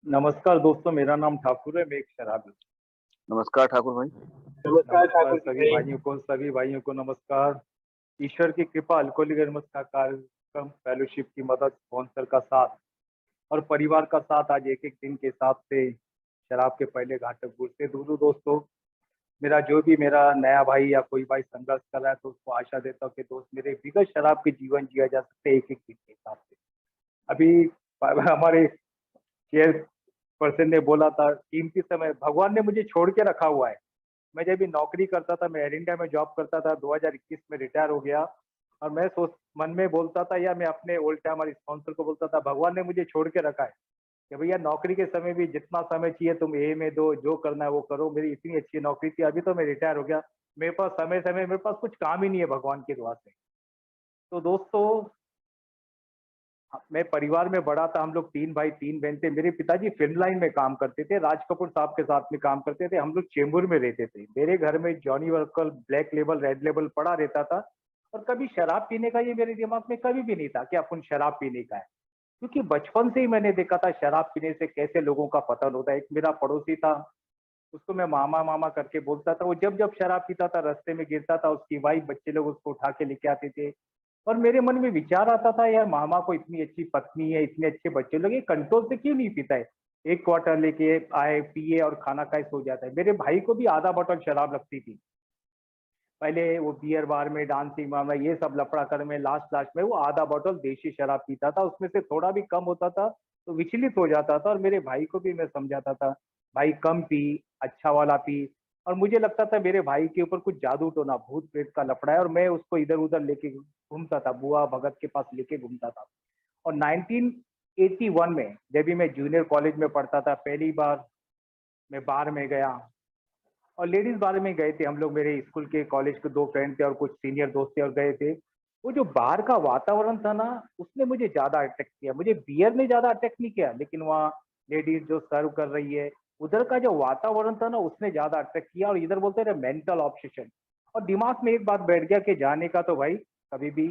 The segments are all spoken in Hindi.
नमस्कार दोस्तों, मेरा नाम ठाकुर है। मैं एक शराबी। नमस्कार ठाकुर भाई। नमस्कार नमस्कार ठाकुर जी सभी भाई। भाइयों को, नमस्कार। ईश्वर की कृपा, अल्कोहलिक एनोनिमस का कार्यक्रम फेलोशिप की मदद, स्पॉन्सर का साथ और परिवार का साथ आज एक एक दिन के हिसाब से शराब के पहले घाटक गुड़ से दूर हूँ दोस्तों। मेरा नया भाई या कोई भाई संघर्ष कर रहा है तो उसको आशा देता हूँ कि दोस्त मेरे बिगड़ शराब के जीवन जिया जा सकते एक एक दिन के हिसाब से। अभी हमारे चेयर पर्सन ने बोला था, कीमती समय भगवान ने मुझे छोड़ के रखा हुआ है। मैं जब भी नौकरी करता था, मैं एयर इंडिया में जॉब करता था, 2021 में रिटायर हो गया। और मैं सोच मन में बोलता था, या मैं अपने ओल्ड टाइमर स्पॉन्सर को बोलता था, भगवान ने मुझे छोड़ के रखा है कि भैया नौकरी के समय भी जितना समय चाहिए तुम ए में दो, जो करना है वो करो। मेरी इतनी अच्छी नौकरी थी, अभी तो मैं रिटायर हो गया, मेरे पास समय मेरे पास कुछ काम ही नहीं है भगवान की दुआ से। तो दोस्तों, मैं परिवार में बड़ा था, हम लोग 3 भाई 3 बहन थे। मेरे पिताजी फिल्म लाइन में काम करते थे, राज कपूर साहब के साथ में काम करते थे। हम लोग चेंबूर में रहते थे। मेरे घर में Johnnie Walker, black label, red label पड़ा रहता था। और कभी शराब पीने का ये मेरे दिमाग में कभी भी नहीं था कि अपन शराब पीने का है, क्योंकि बचपन से ही मैंने देखा था शराब पीने से कैसे लोगों का पतन होता है। एक मेरा पड़ोसी था, उसको मैं मामा मामा करके बोलता था। वो जब जब शराब पीता था रास्ते में गिरता था, उसकी वाइफ बच्चे लोग उसको उठा के लेके आते थे। और मेरे मन में विचार आता था, यार मामा को इतनी अच्छी पत्नी है, इतने अच्छे बच्चे लोग, ये कंट्रोल से क्यों नहीं पीता है। एक क्वार्टर लेके आए, पिए और खाना खाए सो जाता है। मेरे भाई को भी आधा बोतल शराब लगती थी। पहले वो बियर बार में, डांसिंग बार में, ये सब लफड़ा कर में लास्ट लास्ट में वो आधा बोतल देशी शराब पीता था। उसमें से थोड़ा भी कम होता था तो विचलित हो जाता था। और मेरे भाई को भी मैं समझाता था, भाई कम पी, अच्छा वाला पी। और मुझे लगता था मेरे भाई के ऊपर कुछ जादू टोना, भूत प्रेत का लफड़ा है, और मैं उसको इधर उधर लेके घूमता था, बुआ भगत के पास लेके घूमता था। और 1981 में जब भी मैं जूनियर कॉलेज में पढ़ता था, पहली बार मैं बार में गया। और लेडीज बार में गए थे हम लोग, मेरे स्कूल के कॉलेज के 2 फ्रेंड थे और कुछ सीनियर दोस्त थे और गए थे। वो जो बार का वातावरण था ना, उसने मुझे ज्यादा अट्रैक्ट किया। मुझे बियर ने ज्यादा अट्रैक्ट नहीं किया, लेकिन वहाँ लेडीज जो सर्व कर रही है, उधर का जो वातावरण था ना, उसने ज्यादा अट्रैक्ट किया। और इधर बोलते रहे मेंटल ऑब्सेशन। और दिमाग में एक बात बैठ गया कि जाने का तो भाई कभी भी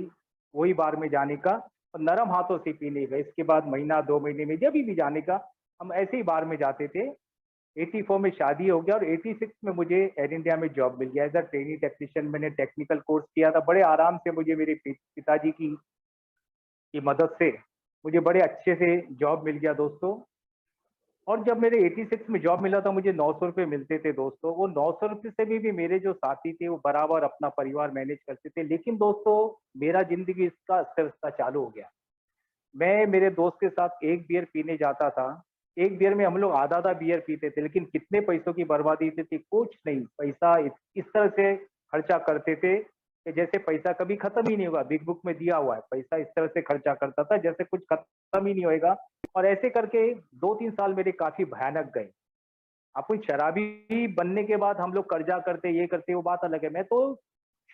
वही बार में जाने का, और नरम हाथों से पीने का। इसके बाद महीना 2 महीने में जब भी जाने का, हम ऐसे ही बार में जाते थे। 84 में शादी हो गया और 86 में मुझे एयर इंडिया में जॉब मिल गया एज अ ट्रेनिंग टेक्नीशियन। मैंने टेक्निकल कोर्स किया था, बड़े आराम से मुझे मेरे पिताजी की मदद से मुझे बड़े अच्छे से जॉब मिल गया दोस्तों। और जब मेरे 86 में जॉब मिला था, मुझे 900 रुपये मिलते थे दोस्तों। वो 900 रुपये से भी मेरे जो साथी थे वो बराबर अपना परिवार मैनेज करते थे। लेकिन दोस्तों, मेरा जिंदगी इसका अस्त व्यस्त चालू हो गया। मैं मेरे दोस्त के साथ एक बियर पीने जाता था। एक बियर में हम लोग आधा आधा बियर पीते थे, लेकिन कितने पैसों की बर्बादी थी कुछ नहीं। पैसा इस तरह से खर्चा करते थे कि जैसे पैसा कभी खत्म ही नहीं होगा। बिग बुक में दिया हुआ है, पैसा इस तरह से खर्चा करता था जैसे कुछ खत्म ही नहीं होएगा। और ऐसे करके 2-3 साल मेरे काफी भयानक गए। अपन शराबी बनने के बाद हम लोग कर्जा करते, ये करते, वो बात अलग है। मैं तो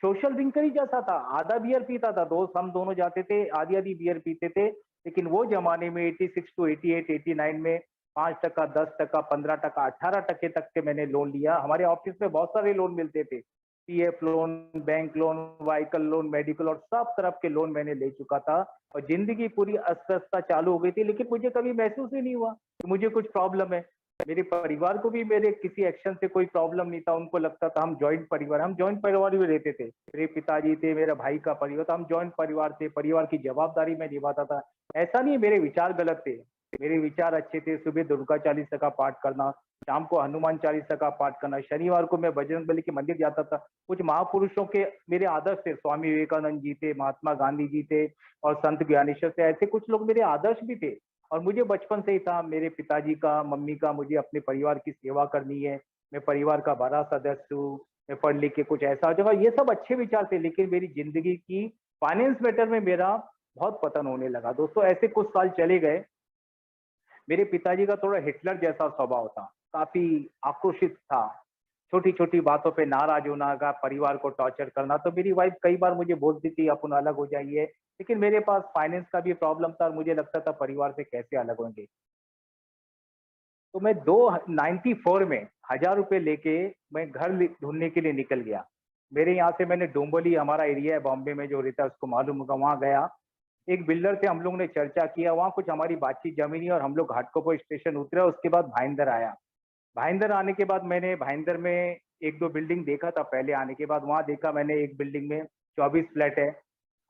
सोशल ड्रिंकर ही जैसा था, आधा बियर पीता था। दोस्त हम दोनों जाते थे, आधी आधी बियर पीते थे। लेकिन वो जमाने में 86 टू 88 89 में 5%, 10%, 15%, 18% तक के मैंने लोन लिया। हमारे ऑफिस में बहुत सारे लोन मिलते थे, PF loan, bank loan, vehicle loan, medical, और सब तरफ के लोन मैंने ले चुका था। और जिंदगी पूरी अस्त व्यस्त चालू हो गई थी, लेकिन मुझे कभी महसूस ही नहीं हुआ कि मुझे कुछ प्रॉब्लम है। मेरे परिवार को भी मेरे किसी एक्शन से कोई प्रॉब्लम नहीं था। उनको लगता था हम जॉइंट परिवार में रहते थे। मेरे पिताजी थे, मेरा भाई का परिवार था, हम जॉइंट परिवार थे। परिवार की जवाबदारी मैं निभाता था। ऐसा नहीं मेरे विचार गलत थे, मेरे विचार अच्छे थे। सुबह दुर्गा चालीसा का पाठ करना, शाम को हनुमान चालीसा का पाठ करना, शनिवार को मैं बजरंग बली के मंदिर जाता था। कुछ महापुरुषों के मेरे आदर्श थे, स्वामी विवेकानंद जी थे, महात्मा गांधी जी थे, और संत ज्ञानेश्वर थे। ऐसे कुछ लोग मेरे आदर्श भी थे। और मुझे बचपन से ही था, मेरे पिताजी का, मम्मी का, मुझे अपने परिवार की सेवा करनी है, मैं परिवार का बड़ा सदस्य हूँ, मैं पढ़ लिख के कुछ ऐसा हो जाएगा, ये सब अच्छे विचार थे। लेकिन मेरी जिंदगी की फाइनेंस मैटर में मेरा बहुत पतन होने लगा दोस्तों। ऐसे कुछ साल चले गए। मेरे पिताजी का थोड़ा हिटलर जैसा स्वभाव था, काफी आक्रोशित था, छोटी छोटी बातों पे नाराज होना का, परिवार को टॉर्चर करना। तो मेरी वाइफ कई बार मुझे बोलती थी अपन अलग हो जाइए, लेकिन मेरे पास फाइनेंस का भी प्रॉब्लम था और मुझे लगता था परिवार से कैसे अलग होंगे। तो मैं 294 में 1000 रुपये लेके मैं घर ढूंढने के लिए निकल गया। मेरे यहाँ से मैंने डोंबोली, हमारा एरिया है बॉम्बे में जो रहता है उसको मालूम होगा, वहां गया। एक बिल्डर से हम लोग ने चर्चा किया, वहाँ कुछ हमारी बातचीत जमी नहीं और हम लोग घाटकोपर स्टेशन उतरे। उसके बाद भाईंदर आया। भाईंदर आने के बाद मैंने भाईंदर में एक दो बिल्डिंग देखा था पहले आने के बाद। वहां देखा मैंने एक बिल्डिंग में 24 फ्लैट है,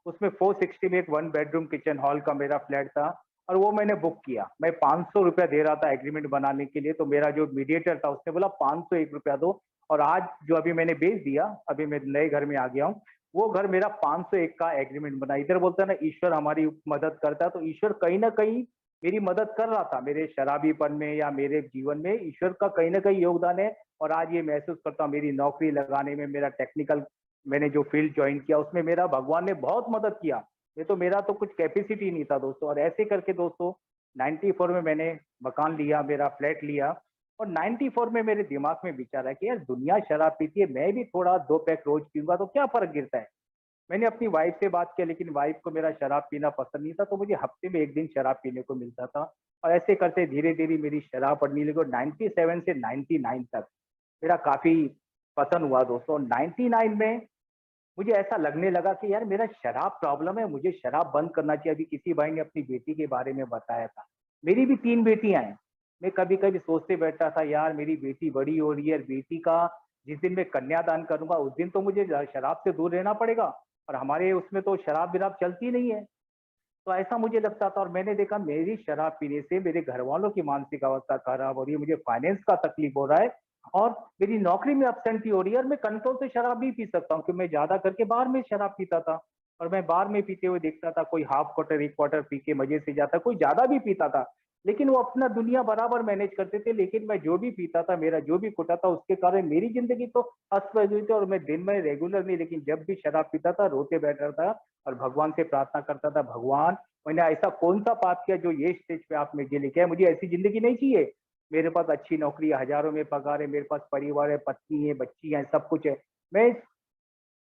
उसमें 460 में एक 1 बेडरूम किचन हॉल का मेरा फ्लैट था और वो मैंने बुक किया। मैं 500 रुपया दे रहा था एग्रीमेंट बनाने के लिए, तो मेरा जो मीडिएटर था उसने बोला 501 रुपया दो। और आज जो अभी मैंने बेच दिया, अभी मैं नए घर में आ गया हूँ, वो घर मेरा 501 का एग्रीमेंट बना। इधर बोलता है ना ईश्वर हमारी मदद करता है, तो ईश्वर कहीं ना कहीं मेरी मदद कर रहा था मेरे शराबीपन में या मेरे जीवन में। ईश्वर का कहीं ना कहीं योगदान है। और आज ये महसूस करता हूँ मेरी नौकरी लगाने में, मेरा टेक्निकल मैंने जो फील्ड ज्वाइन किया उसमें मेरा भगवान ने बहुत मदद किया। ये तो मेरा तो कुछ कैपेसिटी नहीं था दोस्तों। और ऐसे करके दोस्तों 94 में मैंने मकान लिया, मेरा फ्लैट लिया। और 94 में मेरे दिमाग में विचार है कि यार दुनिया शराब पीती है, मैं भी थोड़ा 2 पैक रोज पीऊंगा तो क्या फर्क गिरता है। मैंने अपनी वाइफ से बात किया, लेकिन वाइफ को मेरा शराब पीना पसंद नहीं था, तो मुझे हफ्ते में एक दिन शराब पीने को मिलता था। और ऐसे करते धीरे धीरे मेरी शराब पड़ने लगी। 97 से 99 तक मेरा काफी पतन हुआ दोस्तों। 99 में मुझे ऐसा लगने लगा कि यार मेरा शराब प्रॉब्लम है, मुझे शराब बंद करना चाहिए। अभी किसी भाई ने अपनी बेटी के बारे में बताया था, मेरी भी 3 बेटियां हैं। मैं कभी कभी सोचते बैठा था यार मेरी बेटी बड़ी हो रही है, बेटी का जिस दिन मैं कन्यादान करूंगा उस दिन तो मुझे शराब से दूर रहना पड़ेगा। और हमारे उसमें तो शराब विराब चलती नहीं है। तो ऐसा मुझे लगता था और मैंने देखा मेरी शराब पीने से मेरे घर वालों की मानसिक अवस्था खराब हो रही है, मुझे फाइनेंस का तकलीफ हो रहा है और मेरी नौकरी में अपसेंटी हो रही है। और मैं कंट्रोल से शराब नहीं पी सकता हूँ, क्योंकि मैं ज्यादा करके बार में शराब पीता था। और मैं बार में पीते हुए देखता था, कोई हाफ क्वार्टर 1 क्वार्टर पी के मजे से जाता, कोई ज्यादा भी पीता था, लेकिन वो अपना दुनिया बराबर मैनेज करते थे। लेकिन मैं जो भी पीता था, मेरा जो भी कुटा था, उसके कारण मेरी जिंदगी तो अस्त व्यस्त हुई थी। और मैं दिन में रेगुलर नहीं, लेकिन जब भी शराब पीता था रोते बैठा था और भगवान से प्रार्थना करता था, भगवान मैंने ऐसा कौन सा पाप किया जो ये स्टेज पे आप मुझे लेके आए, मुझे ऐसी जिंदगी नहीं चाहिए। मेरे पास अच्छी नौकरी है, हजारों में पगार है, मेरे पास परिवार है, पत्नी है, बच्ची है, सब कुछ है। मैं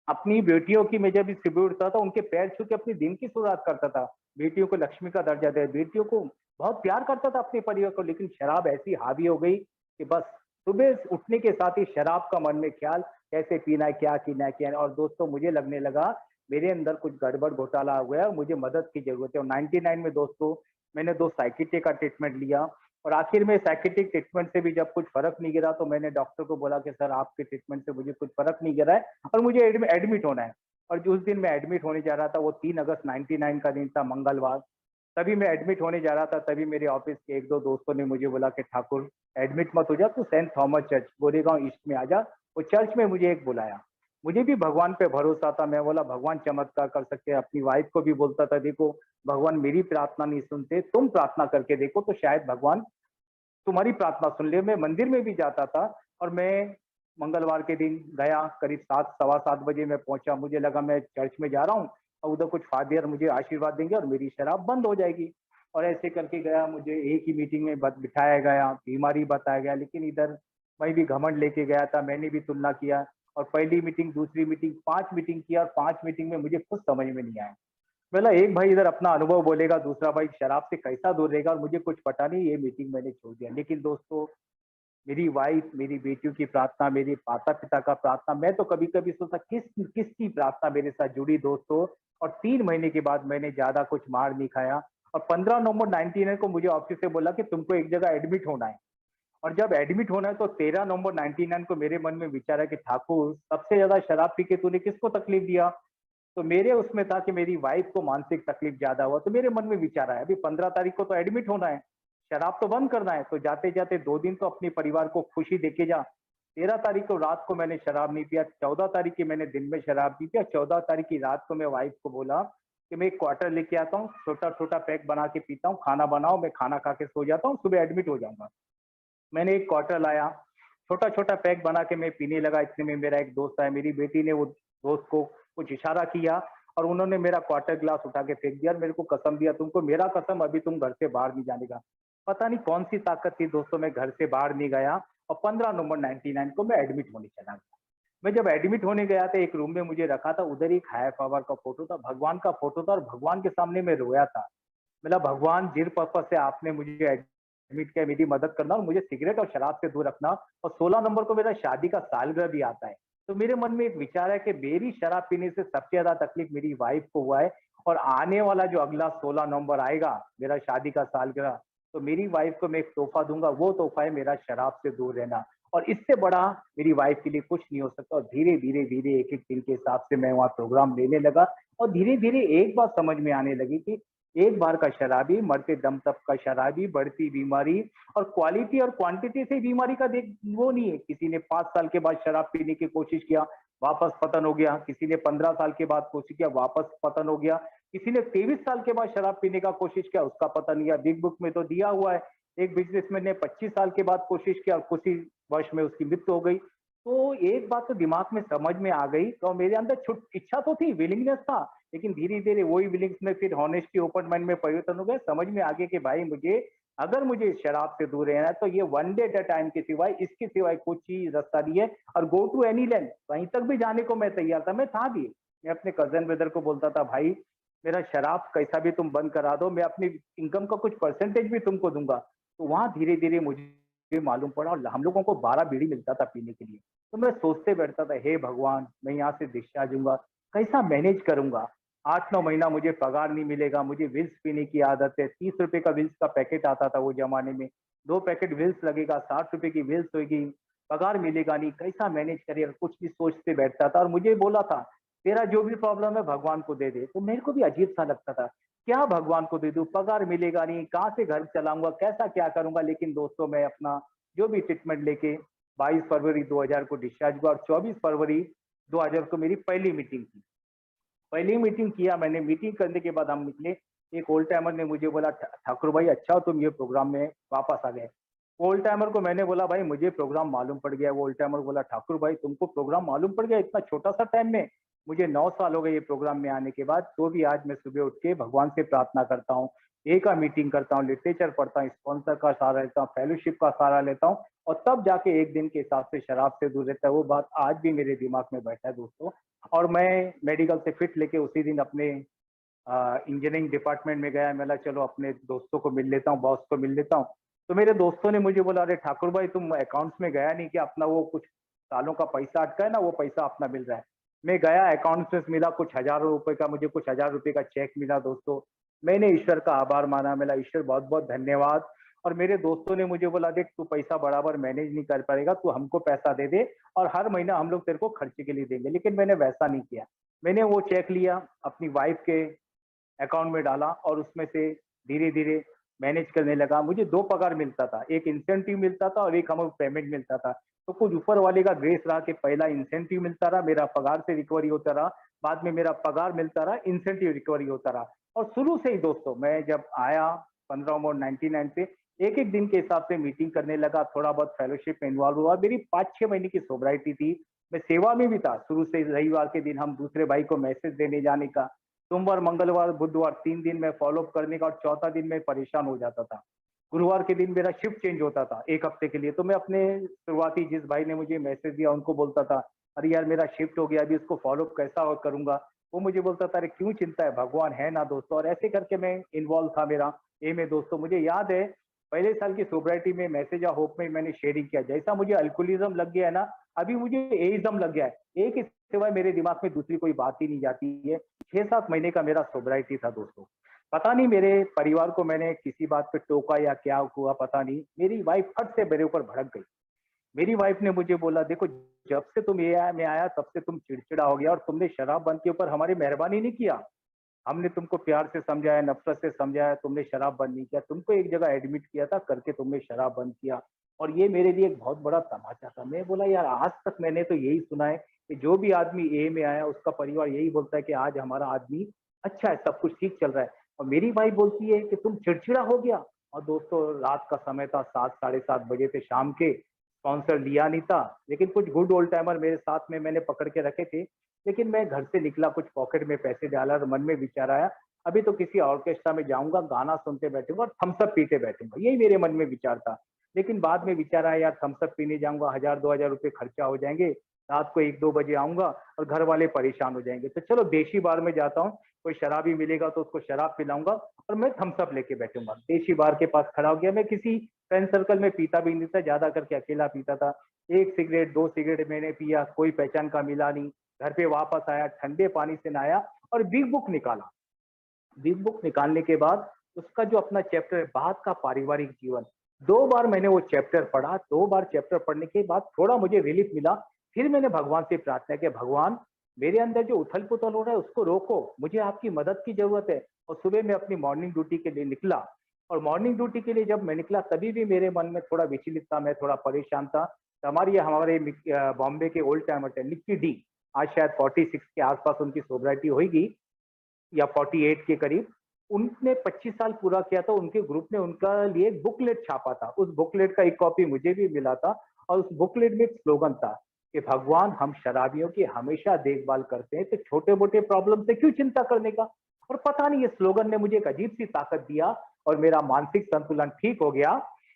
अपनी बेटियों की मैं जब सुबह उठता था उनके पैर छू के अपने दिन की शुरुआत करता था। बेटियों को लक्ष्मी का दर्जा दे, बेटियों को बहुत प्यार करता था अपने परिवार को। लेकिन शराब ऐसी हावी हो गई कि बस सुबह उठने के साथ ही शराब का मन में ख्याल, कैसे पीना है, क्या पीना है, क्या है। और दोस्तों मुझे लगने लगा मेरे अंदर कुछ गड़बड़ घोटाला हो गया, मुझे मदद की जरूरत है। और 99 में दोस्तों मैंने 2 साइकिट्रिक का ट्रीटमेंट लिया। और आखिर में साइकिट्रिक ट्रीटमेंट से भी जब कुछ फर्क नहीं गिरा, तो मैंने डॉक्टर को बोला कि सर आपके ट्रीटमेंट से मुझे कुछ फर्क नहीं गिरा है और मुझे एडमिट होना है। और जो उस दिन मैं एडमिट होने जा रहा था वो 3 अगस्त 99 का दिन था, मंगलवार। तभी मैं एडमिट होने जा रहा था, तभी मेरे ऑफिस के एक दो दोस्तों ने मुझे बोला कि ठाकुर एडमिट मत हो जा, तू saint Thomas church Goregaon east में आ जा। वो चर्च में मुझे एक बुलाया। मुझे भी भगवान पे भरोसा था, मैं बोला भगवान चमत्कार कर सकते हैं। अपनी वाइफ को भी बोलता था देखो भगवान मेरी प्रार्थना नहीं सुनते, तुम प्रार्थना करके देखो तो शायद भगवान तुम्हारी प्रार्थना सुन ले। मैं मंदिर में भी जाता था। और मैं मंगलवार के दिन गया, करीब 7 सवा 7 बजे मैं पहुंचा। मुझे लगा मैं चर्च में जा रहा हूँ और उधर कुछ फादर मुझे आशीर्वाद देंगे और मेरी शराब बंद हो जाएगी। और ऐसे करके गया, मुझे एक ही मीटिंग में बिठाया गया, बीमारी बताया गया। लेकिन इधर मैं भी घमंड लेके गया था, मैंने भी तुलना किया और पहली मीटिंग, दूसरी मीटिंग, 5 मीटिंग किया और 5 मीटिंग में मुझे कुछ समझ में नहीं आया। बोला एक भाई इधर अपना अनुभव बोलेगा, दूसरा भाई शराब से कैसा दूर रहेगा, और मुझे कुछ पता नहीं, ये मीटिंग मैंने छोड़ दिया। लेकिन दोस्तों मेरी वाइफ, मेरी बेटियों की प्रार्थना, मेरे माता पिता का प्रार्थना, मैं तो कभी कभी सोचा किसकी प्रार्थना मेरे साथ जुड़ी दोस्तों। और 3 महीने के बाद मैंने ज्यादा कुछ मार नहीं खाया। और 15 नवंबर 99 को मुझे ऑफिस से बोला कि तुमको एक जगह एडमिट होना है। और जब एडमिट होना है तो 13 नवंबर 99 को मेरे मन में विचार है कि ठाकुर सबसे ज्यादा शराब पी के तूने किसको तकलीफ दिया। तो मेरे उसमें था कि मेरी वाइफ को मानसिक तकलीफ ज्यादा हुआ। तो मेरे मन में विचार आया अभी 15 तारीख को तो एडमिट होना है, शराब तो बंद करना है, तो जाते जाते 2 दिन तो अपने परिवार को खुशी देके जा। 13 तारीख को रात को मैंने शराब नहीं पिया, 14 तारीख की मैंने दिन में शराब नहीं पिया। 14 तारीख की रात को मैं वाइफ को बोला कि मैं एक क्वार्टर लेके आता हूँ, छोटा छोटा पैक बना के पीता हूँ, खाना बनाओ, मैं खाना खा के सो जाता हूँ, सुबह एडमिट हो जाऊंगा। मैंने एक क्वार्टर लाया, छोटा छोटा पैक बना के मैं पीने लगा। इतने में मेरा एक दोस्त आया, मेरी बेटी ने वो दोस्त को कुछ इशारा किया और उन्होंने मेरा क्वार्टर ग्लास उठा के फेंक दिया और मेरे को कसम दिया, तुमको मेरा कसम अभी तुम घर से बाहर नहीं जाने का। पता नहीं कौन सी ताकत थी दोस्तों, मैं घर से बाहर नहीं गया और 15 नवंबर 99 को मैं एडमिट होने चला गया। मैं जब एडमिट होने गया था, एक रूम में मुझे रखा था, उधर एक हायर पावर का फोटो था, भगवान का फोटो था, और भगवान के सामने मैं रोया था। मतलब भगवान जिस पर्पज से आपने मुझे एडमिट किया, मेरी मदद करना और मुझे सिगरेट और शराब से दूर रखना। और 16 नवंबर को मेरा शादी का सालगिरह भी आता है। तो मेरे मन में एक विचार है कि मेरी शराब पीने से सबसे ज्यादा तकलीफ मेरी वाइफ को हुआ है। और आने वाला जो अगला 16 नवंबर आएगा, मेरा शादी का सालगिरह, तो मेरी वाइफ को मैं एक तोहफा दूंगा, वो तोहफा है मेरा शराब से दूर रहना। और इससे बड़ा मेरी वाइफ के लिए कुछ नहीं हो सकता। और धीरे धीरे धीरे एक एक दिन के हिसाब से मैं वहाँ प्रोग्राम लेने लगा। और धीरे धीरे एक बात समझ में आने लगी कि एक बार का शराबी मरते दम तक का शराबी, बढ़ती बीमारी। और क्वालिटी और क्वांटिटी से बीमारी का देख वो नहीं है। किसी ने 5 साल के बाद शराब पीने की कोशिश किया, वापस पतन हो गया। किसी ने 15 साल के बाद कोशिश किया, वापस पतन हो गया। किसी ने 23 साल के बाद शराब पीने का कोशिश किया, उसका पतन हुआ। बिग बुक में तो दिया हुआ है, एक बिजनेसमैन ने 25 साल के बाद कोशिश किया, कुछ ही वर्ष में उसकी मृत्यु हो गई। तो एक बात तो दिमाग में समझ में आ गई, तो मेरे अंदर छुट इच्छा तो थी, विलिंगनेस था, लेकिन धीरे धीरे वही विलिंग्स में फिर हॉनेस्टी ओपन माइंड में परिवर्तन हो गया। समझ में आ गया कि भाई मुझे अगर मुझे शराब से दूर रहना है तो ये one day at a time के सिवाय, इसके सिवाय कुछ चीज रास्ता नहीं है। और गो टू एनी लेंथ, कहीं तक भी जाने को मैं तैयार था, मैं था भी। मैं अपने कजन ब्रदर को बोलता था, भाई मेरा शराब कैसा भी तुम बंद करा दो, मैं अपनी इनकम का कुछ परसेंटेज भी तुमको दूंगा। तो वहां धीरे धीरे मुझे मालूम पड़ा, और हम लोगों को 12 बीड़ी मिलता था पीने के लिए। तो मैं सोचते बैठता था, हे भगवान मैं यहाँ से डिस्चार्ज दूंगा, कैसा मैनेज करूंगा। 8-9 महीना मुझे पगार नहीं मिलेगा, मुझे विल्स पीने की आदत है। 30 रुपए का विल्स का पैकेट आता था वो जमाने में, 2 पैकेट विल्स लगेगा, 60 रुपए की विल्स होगी, पगार मिलेगा नहीं, कैसा मैनेज करिए, कुछ भी सोचते बैठता था। और मुझे बोला था, तेरा जो भी प्रॉब्लम है भगवान को दे दे। तो मेरे को भी अजीब सा लगता था, क्या भगवान को दे दूं, पगार मिलेगा नहीं, कहाँ से घर चलाऊंगा, कैसा क्या करूंगा। लेकिन दोस्तों मैं अपना जो भी ट्रीटमेंट लेके 22 फरवरी 2000 को डिस्चार्ज हुआ, और 24 फरवरी 2000 को मेरी पहली मीटिंग थी। पहली मीटिंग किया मैंने, मीटिंग करने के बाद हम निकले। एक ओल्ड टाइमर ने मुझे बोला, ठाकुर भाई अच्छा हो तुम ये प्रोग्राम में वापस आ गए। ओल्ड टाइमर को मैंने बोला, भाई मुझे प्रोग्राम मालूम पड़ गया। वो ओल्ड टाइमर बोला, ठाकुर भाई तुमको प्रोग्राम मालूम पड़ गया इतना छोटा सा टाइम में। मुझे 9 साल हो गए ये प्रोग्राम में आने के बाद, तो भी आज मैं सुबह उठ के भगवान से प्रार्थना करता हूँ, एक मीटिंग करता हूँ, लिटरेचर पढ़ता हूँ, स्पॉन्सर का सहारा लेता हूँ, फेलोशिप का सहारा लेता हूँ, और तब जाके एक दिन के हिसाब से शराब से दूर रहता है। वो बात आज भी मेरे दिमाग में बैठा है दोस्तों। और मैं मेडिकल से फिट लेके उसी दिन अपने इंजीनियरिंग डिपार्टमेंट में गया। मैं चलो अपने दोस्तों को मिल लेता हूँ, बॉस को मिल लेता हूँ। तो मेरे दोस्तों ने मुझे बोला, अरे ठाकुर भाई तुम अकाउंट्स में गया नहीं क्या, अपना वो कुछ सालों का पैसा अटका है ना, वो पैसा अपना मिल रहा है। मैं गया, अकाउंट्स में मिला कुछ हजारों रुपए का, मुझे कुछ हजार रुपए का चेक मिला दोस्तों। मैंने ईश्वर का आभार माना, मेरा ईश्वर बहुत बहुत धन्यवाद। और मेरे दोस्तों ने मुझे बोला, देख तू पैसा बराबर मैनेज नहीं कर पाएगा, तू हमको पैसा दे दे और हर महीना हम लोग तेरे को खर्चे के लिए देंगे। लेकिन मैंने वैसा नहीं किया। मैंने वो चेक लिया, अपनी वाइफ के अकाउंट में डाला, और उसमें से धीरे धीरे मैनेज करने लगा। मुझे 2 पगार मिलता था, एक इंसेंटिव मिलता था और एक हमें पेमेंट मिलता था। तो कुछ ऊपर वाले का ग्रेस रहा कि पहला इंसेंटिव मिलता रहा, मेरा पगार से रिकवरी होता रहा, बाद में मेरा पगार मिलता रहा, इंसेंटिव रिकवरी होता रहा। और शुरू से ही दोस्तों मैं जब आया 15 और 99 से एक एक दिन के हिसाब से मीटिंग करने लगा, थोड़ा बहुत फेलोशिप में इन्वॉल्व हुआ। मेरी 5-6 महीने की सोब्राइटी थी। मैं सेवा में भी था शुरू से। रविवार के दिन हम दूसरे भाई को मैसेज देने जाने का, सोमवार मंगलवार बुधवार 3 दिन में फॉलोअप करने का, और चौथा दिन में परेशान हो जाता था। गुरुवार के दिन मेरा शिफ्ट चेंज होता था एक हफ्ते के लिए। तो मैं अपने शुरुआती जिस भाई ने मुझे मैसेज दिया उनको बोलता था, अरे यार मेरा शिफ्ट हो गया, अभी उसको फॉलोअप कैसा और करूंगा। वो मुझे बोलता था, अरे क्यों चिंता है, भगवान है ना दोस्तों। और ऐसे करके मैं इन्वॉल्व था मेरा ए में दोस्तों। मुझे याद है पहले साल की सोब्राइटी में मैसेज या होप में मैंने शेयरिंग किया, जैसा मुझे अल्कोहलिज्म लग गया है ना, अभी मुझे एइज्म लग गया है। एक के सिवाय मेरे दिमाग में दूसरी कोई बात ही नहीं जाती है। 6-7 महीने का मेरा सोब्राइटी था दोस्तों। पता नहीं मेरे परिवार को मैंने किसी बात पे टोका या क्या हुआ पता नहीं, मेरी वाइफ फट से मेरे ऊपर भड़क गई। मेरी वाइफ ने मुझे बोला, देखो जब से तुम ये में आया तब से तुम चिड़चिड़ा हो गया, और तुमने शराब बंद के ऊपर हमारी मेहरबानी नहीं किया। हमने तुमको प्यार से समझाया, नफरत से समझाया, तुमने शराब बंद नहीं किया। तुमको एक जगह एडमिट किया था, करके तुमने शराब बंद किया। और ये मेरे लिए एक बहुत बड़ा तमाचा था। मैं बोला, यार आज तक मैंने तो यही सुना है कि जो भी आदमी ए में आया उसका परिवार यही बोलता है कि आज हमारा आदमी अच्छा है, सब कुछ ठीक चल रहा है। और मेरी वाइफ बोलती है कि तुम चिड़चिड़ा हो गया। और दोस्तों रात का समय था, 7-7:30 बजे थे शाम के। स्पॉन्सर लिया नहीं था, लेकिन कुछ गुड ओल्ड टाइमर मेरे साथ में मैंने पकड़ के रखे थे। लेकिन मैं घर से निकला, कुछ पॉकेट में पैसे डाला, और मन में विचार आया, अभी तो किसी ऑर्केस्ट्रा में जाऊंगा, गाना सुनते बैठूंगा और थम्स अप पीते बैठूंगा, यही मेरे मन में विचार था। लेकिन बाद में विचार आया, यार थम्स अप पीने जाऊंगा, 1000-2000 रुपये खर्चा हो जाएंगे, रात को 1-2 बजे आऊंगा और घर वाले परेशान हो जाएंगे। तो चलो देशी बार में जाता हूँ, कोई शराबी मिलेगा तो उसको शराब पिलाऊंगा और मैं थम्स अप लेके बैठूंगा। देशी बार के पास खड़ा हो गया। मैं किसी फ्रेंड सर्कल में पीता भी नहीं था, ज्यादा करके अकेला पीता था। 1 सिगरेट 2 सिगरेट मैंने पिया, कोई पहचान का मिला नहीं। घर पे वापस आया, ठंडे पानी से नहाया और बिग बुक निकाला। बिग बुक निकालने के बाद उसका जो अपना चैप्टर है बाद का पारिवारिक जीवन, 2 बार मैंने वो चैप्टर पढ़ा, 2 बार चैप्टर पढ़ने के बाद थोड़ा मुझे रिलीफ मिला। फिर मैंने भगवान से प्रार्थना की, भगवान मेरे अंदर जो उथल-पुथल हो रहा है उसको रोको, मुझे आपकी मदद की ज़रूरत है। और सुबह मैं अपनी मॉर्निंग ड्यूटी के लिए निकला और मॉर्निंग ड्यूटी के लिए जब मैं निकला तभी भी मेरे मन में थोड़ा विचलित था, मैं थोड़ा परेशान था। तो हमारे बॉम्बे के ओल्ड टाइमर थे, निक्की डी, आज शायद 46 के आस-पास उनकी सोब्रिटी होएगी या 48 के करीब। उनने 25 साल पूरा किया था, उनके ग्रुप ने उनका लिए एक बुकलेट छापा था। उस बुकलेट का एक कॉपी मुझे भी मिला था और उस बुकलेट में एक स्लोगन था कि भगवान हम शराबियों की हमेशा देखभाल करते हैं, तो छोटे-मोटे प्रॉब्लम से क्यों चिंता करने का? और पता नहीं ये स्लोगन ने मुझे एक अजीब-सी ताकत दिया और मेरा मानसिक संतुलन ठीक हो गया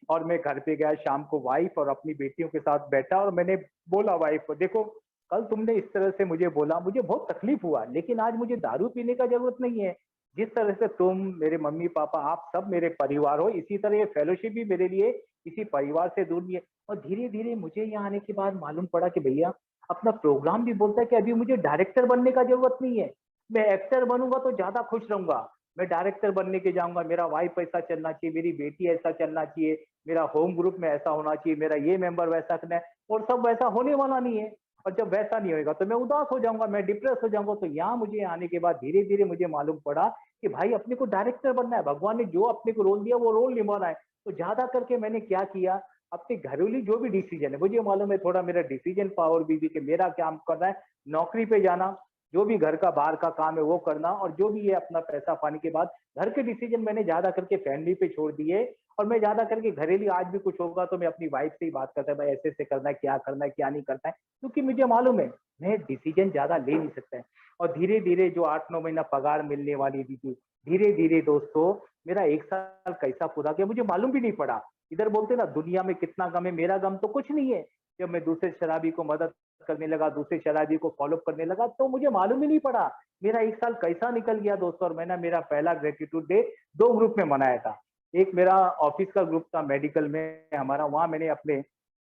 और मैं घर पे गया, शाम को वाइफ और अपनी बेटियों के साथ बैठा और मैंने बोला वाइफ को, देखो कल तुमने इस तरह से मुझे बोला, मुझे बहुत तकलीफ हुआ, लेकिन आज मुझे दारू पीने का जरूरत नहीं है। जिस तरह से तुम, मेरे मम्मी पापा, आप सब मेरे परिवार हो, इसी तरह ये फेलोशिप भी मेरे लिए किसी परिवार से दूर नहीं है। और धीरे धीरे मुझे यहाँ आने के बाद मालूम पड़ा कि भैया अपना प्रोग्राम भी बोलता है कि अभी मुझे डायरेक्टर बनने का जरूरत नहीं है, मैं एक्टर बनूंगा तो ज्यादा खुश रहूंगा। मैं डायरेक्टर बनने के जाऊंगा, मेरा वाइफ ऐसा चलना चाहिए, मेरी बेटी ऐसा चलना चाहिए, मेरा होम ग्रुप में ऐसा होना चाहिए, मेरा ये मेंबर वैसा करना है। और सब वैसा होने वाला नहीं है। और जब वैसा नहीं होएगा तो मैं उदास हो जाऊंगा, मैं डिप्रेस हो जाऊंगा। तो यहाँ मुझे आने के बाद धीरे धीरे मुझे मालूम पड़ा कि भाई अपने को डायरेक्टर बनना है, भगवान ने जो अपने को रोल दिया वो रोल निभाना है। तो ज्यादा करके मैंने क्या किया, अपने घरेलू जो भी डिसीजन है, मुझे मालूम है थोड़ा मेरा डिसीजन पावर भी कि मेरा क्या करना है, नौकरी पे जाना, जो भी घर का बाहर का काम है वो करना, और जो भी है अपना पैसा पाने के बाद घर के डिसीजन मैंने ज्यादा करके फैमिली पे छोड़ दिए। और मैं ज्यादा करके घरेलू, आज भी कुछ होगा तो मैं अपनी वाइफ से ही बात करता है, भाई ऐसे ऐसे करना है, क्या नहीं करना है, क्योंकि मुझे मालूम है मैं डिसीजन ज्यादा ले नहीं सकता है। और धीरे धीरे जो 8-9 महीना पगार मिलने वाली थी, धीरे धीरे दोस्तों मेरा 1 साल कैसा पूरा गया मुझे मालूम भी नहीं पड़ा। इधर बोलते ना दुनिया में कितना गम है, मेरा गम तो कुछ नहीं है। जब मैं दूसरे शराबी को मदद करने लगा, दूसरे शराबी को फॉलो करने लगा, तो मुझे मालूम ही नहीं पड़ा मेरा 1 साल कैसा निकल गया दोस्तों। और मैंने मेरा पहला ग्रेटिट्यूड डे 2 ग्रुप में मनाया था। एक मेरा ऑफिस का ग्रुप था मेडिकल में हमारा, वहां मैंने अपने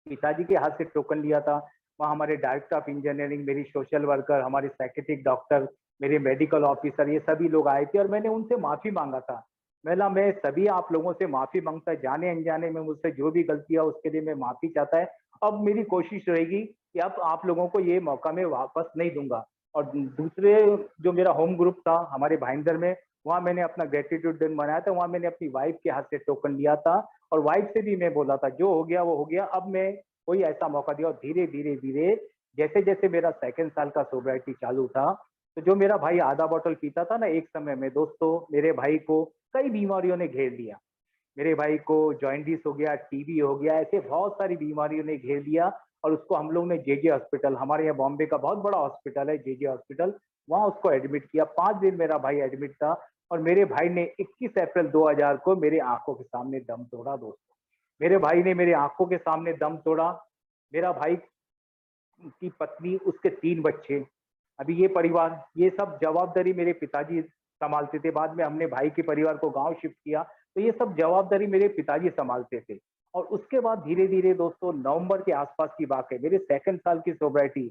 पिताजी के हाथ से टोकन लिया था। वहाँ हमारे डायरेक्टर ऑफ इंजीनियरिंग, मेरी सोशल वर्कर, हमारे साइकेट्रिक डॉक्टर, मेरे मेडिकल ऑफिसर, ये सभी लोग आए थे और मैंने उनसे माफी मांगा था। मैं सभी आप लोगों से माफी मांगता है, जाने अनजाने में मुझसे जो भी गलती है उसके लिए मैं माफी चाहता है। अब मेरी कोशिश रहेगी कि अब आप लोगों को ये मौका मैं वापस नहीं दूंगा। और दूसरे जो मेरा होम ग्रुप था हमारे भाईंदर में, वहाँ मैंने अपना ग्रेटिट्यूड दिन मनाया था। वहाँ मैंने अपनी वाइफ के हाथ से टोकन लिया था और वाइफ से भी मैं बोला था जो हो गया वो हो गया, अब मैं कोई ऐसा मौका दिया। और धीरे धीरे धीरे जैसे जैसे मेरा 2nd साल का सोब्रिटी चालू था, तो जो मेरा भाई आधा बोतल पीता था ना, एक समय में दोस्तों मेरे भाई को कई बीमारियों ने घेर लिया। मेरे भाई को जॉइंटिस हो गया, टीबी हो गया, ऐसे बहुत सारी बीमारियों ने घेर लिया। और उसको हम लोग ने जेजे हॉस्पिटल, हमारे यहाँ बॉम्बे का बहुत बड़ा हॉस्पिटल है जेजे हॉस्पिटल, वहां उसको एडमिट किया। 5 दिन मेरा भाई एडमिट था और मेरे भाई ने 21 अप्रैल 2000 को मेरे आंखों के सामने दम तोड़ा दोस्तों। मेरे भाई ने मेरे आंखों के सामने दम तोड़ा। मेरा भाई की पत्नी, उसके 3 बच्चे, अभी ये परिवार, ये सब जवाबदारी मेरे पिताजी संभालते थे। बाद में हमने भाई के परिवार को गांव शिफ्ट किया, तो ये सब जवाबदारी मेरे पिताजी संभालते थे। और उसके बाद धीरे धीरे दोस्तों नवंबर के आसपास की बात है, मेरे 2nd साल की सोब्रिटी,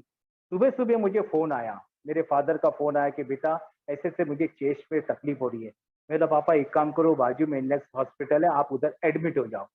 सुबह सुबह मुझे फोन आया, मेरे फादर का फोन आया कि बेटा ऐसे से मुझे चेस्ट में तकलीफ हो रही है। मेरा पापा एक काम करो, बाजू में इनलेक्स हॉस्पिटल है, आप उधर एडमिट हो जाओ।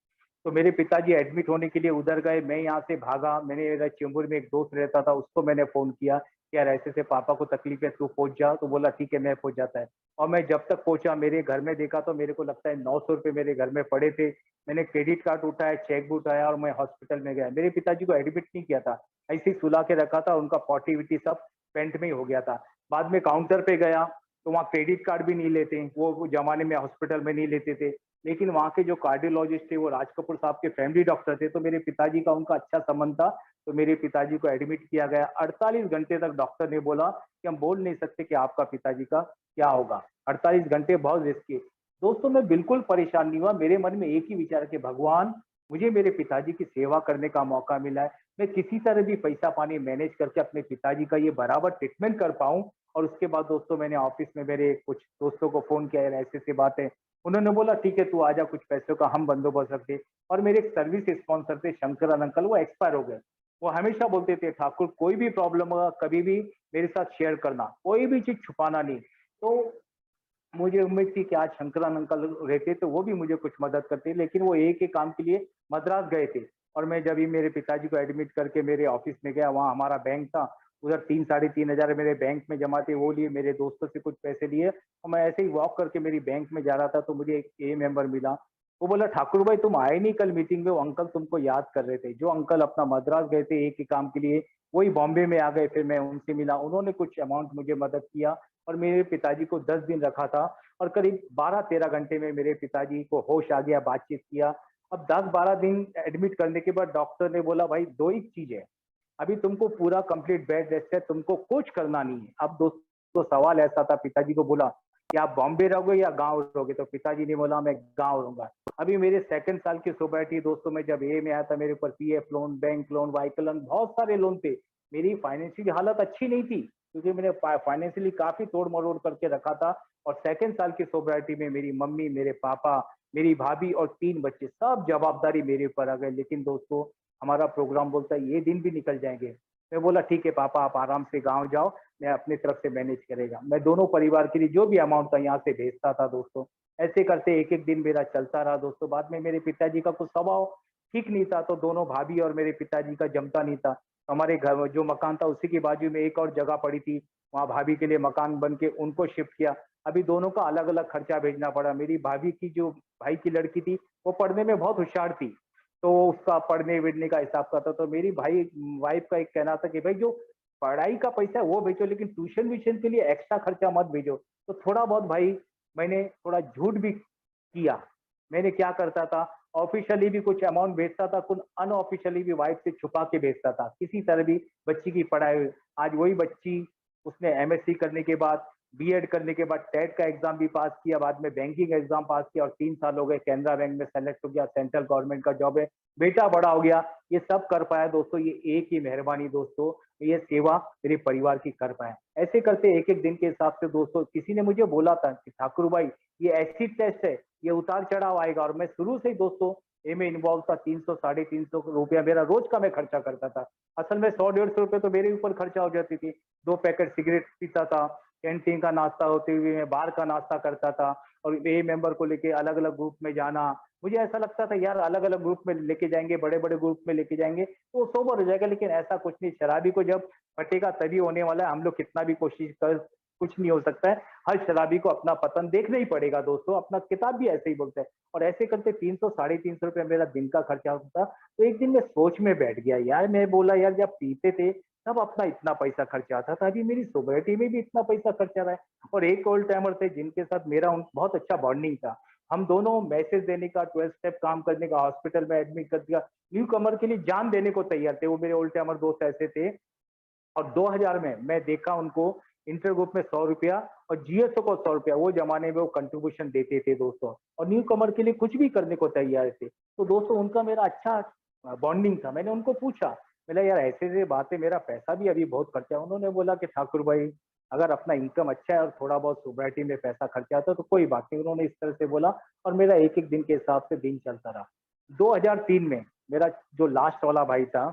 तो मेरे पिताजी एडमिट होने के लिए उधर गए, मैं यहाँ से भागा। मैंने मेरा चेंबूर में एक दोस्त रहता था, उसको मैंने फोन किया कि यार ऐसे से पापा को तकलीफ है, तू पहुंच जा। तो बोला ठीक है मैं पहुंच जाता है। और मैं जब तक पहुंचा मेरे घर में देखा तो मेरे को लगता है 900 रुपये मेरे घर में पड़े थे। मैंने क्रेडिट कार्ड उठाया, चेक बुक उठाया और मैं हॉस्पिटल में गया। मेरे पिताजी को एडमिट नहीं किया था, ऐसे ही सुला के रखा था, उनका पॉटिविटी सब पेंट में ही हो गया था। बाद में काउंटर पे गया तो वहाँ क्रेडिट कार्ड भी नहीं लेते, वो जमाने में हॉस्पिटल में नहीं लेते थे। लेकिन वहाँ के जो कार्डियोलॉजिस्ट थे वो राज कपूर साहब के फैमिली डॉक्टर थे, तो मेरे पिताजी का उनका अच्छा संबंध था। तो मेरे पिताजी को एडमिट किया गया। 48 घंटे तक डॉक्टर ने बोला कि हम बोल नहीं सकते कि आपका पिताजी का क्या होगा। 48 घंटे बहुत रिस्की। दोस्तों मैं बिल्कुल परेशान नहीं हुआ, मेरे मन में एक ही विचार कि भगवान मुझे मेरे पिताजी की सेवा करने का मौका मिला है, मैं किसी तरह भी पैसा पानी मैनेज करके अपने पिताजी का ये बराबर ट्रीटमेंट कर पाऊं। और उसके बाद दोस्तों मैंने ऑफिस में मेरे कुछ दोस्तों को फोन किया, यार ऐसी ऐसी बात है। उन्होंने बोला ठीक है तू आजा, कुछ पैसों का हम बंदोबस्त रखते। और मेरे एक सर्विस स्पॉन्सर थे शंकरन अंकल, वो एक्सपायर हो गए। वो हमेशा बोलते थे ठाकुर कोई भी प्रॉब्लम होगा कभी भी मेरे साथ शेयर करना, कोई भी चीज छुपाना नहीं। तो मुझे उम्मीद थी कि आज शंकरन अंकल रहते तो वो भी मुझे कुछ मदद करते, लेकिन वो एक ही काम के लिए मद्रास गए थे। और मैं जब ही मेरे पिताजी को एडमिट करके मेरे ऑफिस में गया, वहाँ हमारा बैंक था, उधर 3 साढ़े 3 हजार मेरे बैंक में जमा थे, वो लिए, मेरे दोस्तों से कुछ पैसे लिए, और मैं ऐसे ही वॉक करके मेरी बैंक में जा रहा था, तो मुझे एक ए मेंबर मिला। वो बोला, ठाकुर भाई तुम आए नहीं कल मीटिंग में, वो अंकल तुमको याद कर रहे थे। जो अंकल अपना मद्रास गए थे एक ही काम के लिए, वही बॉम्बे में आ गए। फिर मैं उनसे मिला, उन्होंने कुछ अमाउंट मुझे मदद किया, और मेरे पिताजी को 10 दिन रखा था। और करीब 12-13 घंटे में मेरे पिताजी को होश आ गया, बातचीत किया। अब 10-12 दिन एडमिट करने के बाद डॉक्टर ने बोला, भाई दो ही चीज है, अभी तुमको पूरा कंप्लीट बेड रेस्ट है, तुमको कुछ करना नहीं है। अब दोस्तों सवाल ऐसा था, पिताजी को बोला कि आप बॉम्बे रहोगे या गांव रहोगे, तो पिताजी ने बोला मैं गांव रहूंगा। अभी मेरे सेकंड साल की सोसाइटी दोस्तों, में जब ए में आया था, मेरे ऊपर PF loan, bank loan, vehicle loan, बहुत सारे लोन थे। मेरी फाइनेंशियल हालत अच्छी नहीं थी, क्योंकि मैंने फाइनेंशियली काफी तोड़ मरोड़ करके रखा था। और सेकंड साल की सोसाइटी में मेरी मम्मी, मेरे पापा, मेरी भाभी और 3 बच्चे, सब जवाबदारी मेरे ऊपर आ गए। लेकिन दोस्तों हमारा प्रोग्राम बोलता है ये दिन भी निकल जाएंगे। मैं बोला ठीक है पापा, आप आराम से गांव जाओ, मैं अपनी तरफ से मैनेज करेगा। मैं दोनों परिवार के लिए जो भी अमाउंट था यहाँ से भेजता था दोस्तों। ऐसे करते एक एक दिन मेरा चलता रहा दोस्तों। बाद में मेरे पिताजी का कुछ स्वभाव ठीक नहीं था, तो दोनों भाभी और मेरे पिताजी का जमता नहीं था। तो हमारे घर में जो मकान था उसी की बाजू में एक और जगह पड़ी थी, वहाँ भाभी के लिए मकान बन के उनको शिफ्ट किया। अभी दोनों का अलग अलग खर्चा भेजना पड़ा। मेरी भाभी की जो भाई की लड़की थी, वो पढ़ने में बहुत होशियार थी, तो उसका पढ़ने विढ़ने का हिसाब का था। तो मेरी भाई वाइफ का एक कहना था कि भाई जो पढ़ाई का पैसा है वो भेजो, लेकिन ट्यूशन व्यूशन के लिए एक्स्ट्रा खर्चा मत भेजो। तो थोड़ा बहुत भाई मैंने थोड़ा झूठ भी किया। मैंने क्या करता था, ऑफिशियली भी कुछ अमाउंट भेजता था, कुछ अनऑफिशियली भी वाइफ से छुपा के भेजता था, किसी तरह भी बच्ची की पढ़ाई। आज वही बच्ची, उसने एमएससी करने के बाद, बीएड करने के बाद टेट का एग्जाम भी पास किया, बाद में बैंकिंग एग्जाम पास किया, और 3 साल हो गए कैनरा बैंक में सेलेक्ट हो गया, सेंट्रल गवर्नमेंट का जॉब है, बेटा बड़ा हो गया। ये सब कर पाया दोस्तों, ये एक ही मेहरबानी दोस्तों, ये सेवा मेरे परिवार की कर पाए। ऐसे करते एक एक दिन के हिसाब से दोस्तों, किसी ने मुझे बोला था कि ठाकुर भाई ये एसिड टेस्ट है, ये उतार चढ़ाव आएगा। और मैं शुरू से ही दोस्तों ए में इन्वॉल्व था। 300-350 रुपया मेरा रोज का मैं खर्चा करता था। असल में 100-150 रुपए तो मेरे ऊपर खर्चा हो जाती थी। 2 पैकेट सिगरेट पीता था, कैंटीन का नाश्ता होते हुए मैं बाहर का नाश्ता करता था, और ए मेंबर को लेके अलग अलग ग्रुप में जाना। मुझे ऐसा लगता था यार अलग अलग ग्रुप में लेके जाएंगे, बड़े बड़े ग्रुप में लेके जाएंगे तो सोबर हो जाएगा, लेकिन ऐसा कुछ नहीं। शराबी को जब फटेगा तभी होने वाला है। हम लोग कितना भी कोशिश कर, कुछ नहीं हो सकता है। हर शराबी को अपना पतन देखना ही पड़ेगा दोस्तों, अपना किताब भी ऐसे ही बोलता है। और ऐसे करते 300-350 रुपया मेरा दिन का खर्चा होता था। तो एक दिन मैं सोच में बैठ गया यार, मैं बोला यार जब पीते थे तब अपना इतना पैसा खर्चा आता था, अभी मेरी सोसाइटी में भी इतना पैसा खर्चा रहा है। और एक ओल्ड टाइमर थे जिनके साथ मेरा बहुत अच्छा बॉन्डिंग था। हम दोनों मैसेज देने का, 12 स्टेप काम करने का, हॉस्पिटल में एडमिट कर दिया, न्यू कमर के लिए जान देने को तैयार थे। वो मेरे ओल्ड टाइमर दोस्त ऐसे थे। और 2000 में मैं देखा उनको इंटर ग्रुप में 100 रुपया, और जीएसओ को 100 रुपया, वो जमाने में वो कंट्रीब्यूशन देते थे दोस्तों, और न्यू कमर के लिए कुछ भी करने को तैयार थे। तो दोस्तों उनका मेरा अच्छा बॉन्डिंग था। मैंने उनको पूछा, बोला यार ऐसे ऐसे बातें, मेरा पैसा भी अभी बहुत खर्चा है। उन्होंने बोला कि ठाकुर भाई अगर अपना इनकम अच्छा है और थोड़ा बहुत सोसाइटी में पैसा खर्चा आता है तो कोई बात नहीं। उन्होंने इस तरह से बोला, और मेरा एक एक दिन के हिसाब से दिन चलता रहा। 2003 में मेरा जो लास्ट वाला भाई था,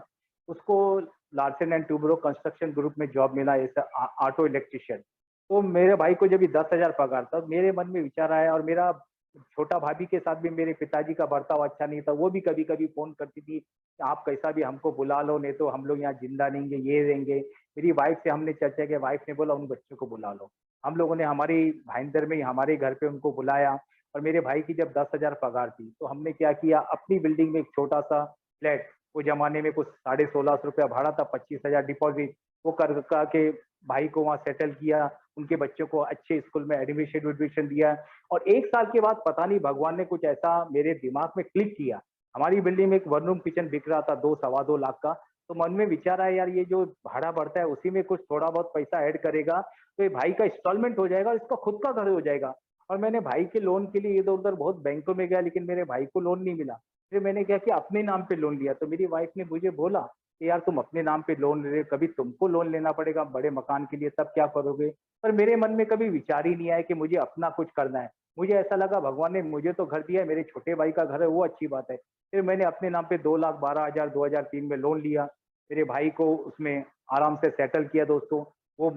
उसको Larsen and Toubro construction group में जॉब मिला एज ऑटो इलेक्ट्रिशियन। तो मेरे भाई को जब भी 10,000 पगार था, मेरे मन में विचार आया। और मेरा छोटा भाभी के साथ भी मेरे पिताजी का बर्ताव अच्छा नहीं था। वो भी कभी कभी फोन करती थी कि आप कैसा भी हमको बुला लो, नहीं तो हम लोग यहाँ जिंदा रहेंगे, ये रहेंगे। मेरी वाइफ से हमने चर्चा की, वाइफ ने बोला उन बच्चों को बुला लो। हम लोगों ने हमारी भाईंदर में ही हमारे घर पे उनको बुलाया। और मेरे भाई की जब 10,000 पगार थी, तो हमने क्या किया, अपनी बिल्डिंग में एक छोटा सा फ्लैट, वो जमाने में कुछ 1650 रुपया भाड़ा था, 25,000 डिपॉजिट, वो कर के भाई को वहाँ सेटल किया। उनके बच्चों को अच्छे स्कूल में एडमिशन एडमिशन दिया। और 1 साल के बाद पता नहीं भगवान ने कुछ ऐसा मेरे दिमाग में क्लिक किया। हमारी बिल्डिंग में एक 1 रूम किचन बिक रहा था 2-2.25 लाख का। तो मन में विचार आया यार ये जो भाड़ा बढ़ता है उसी में कुछ थोड़ा बहुत पैसा ऐड करेगा तो ये भाई का इंस्टॉलमेंट हो जाएगा, इसका खुद का घर हो जाएगा। और मैंने भाई के लोन के लिए इधर उधर बहुत बैंकों में गया, लेकिन मेरे भाई को लोन नहीं मिला। फिर मैंने क्या किया, अपने नाम पे लोन लिया। तो मेरी वाइफ ने मुझे बोला कि यार तुम अपने नाम पे लोन ले रहे हो, कभी तुमको लोन लेना पड़ेगा बड़े मकान के लिए, तब क्या करोगे। पर मेरे मन में कभी विचार ही नहीं आया कि मुझे अपना कुछ करना है। मुझे ऐसा लगा भगवान ने मुझे तो घर दिया है, मेरे छोटे भाई का घर है वो अच्छी बात है। फिर मैंने अपने नाम पे 2,12,000 2003 में लोन लिया। मेरे भाई को उसमें आराम से सेटल किया दोस्तों। वो